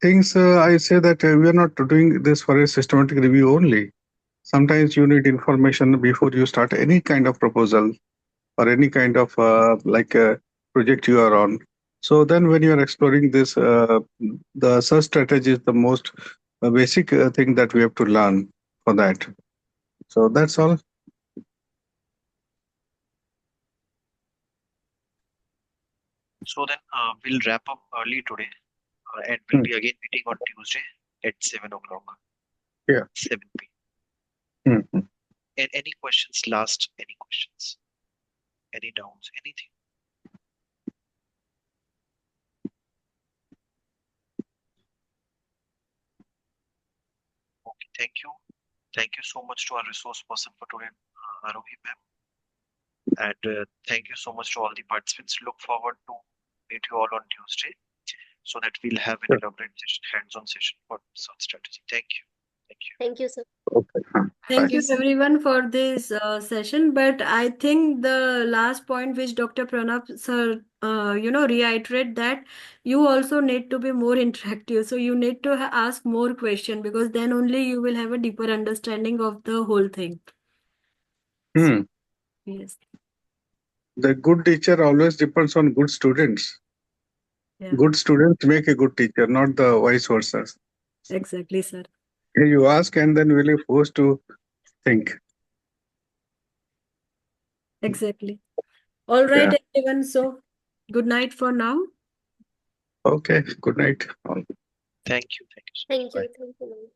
Speaker 9: things I say that we are not doing this for a systematic review only. Sometimes you need information before you start any kind of proposal or any kind of project you are on. So then when you are exploring this, the search strategy is the most basic thing that we have to learn for that. So that's all.
Speaker 2: So then we'll wrap up early today and we'll be again meeting on Tuesday at 7 o'clock.
Speaker 9: Yeah.
Speaker 2: 7 p.m.
Speaker 9: Mm-hmm.
Speaker 2: And any questions last? Any questions? Any doubts? Anything? Okay, thank you. Thank you so much to our resource person for today, Arohi ma'am. And thank you so much to all the participants. Look forward to meet you all on Tuesday so that we'll have an elaborate hands-on session for search strategy. Thank you. Thank you.
Speaker 4: Thank you, sir.
Speaker 9: Okay.
Speaker 1: Thank you everyone for this session. But I think the last point which Dr. Pranab sir, reiterate that you also need to be more interactive. So you need to ask more questions because then only you will have a deeper understanding of the whole thing. Yes.
Speaker 9: The good teacher always depends on good students.
Speaker 1: Yeah.
Speaker 9: Good students make a good teacher, not the vice versa.
Speaker 1: Exactly, sir.
Speaker 9: You ask and then will be forced to think.
Speaker 1: Exactly. All right,
Speaker 9: Yeah.
Speaker 1: everyone. So good night for now.
Speaker 9: Okay. Good night.
Speaker 2: Thank you. Thank you.
Speaker 4: Thank you. Thank you.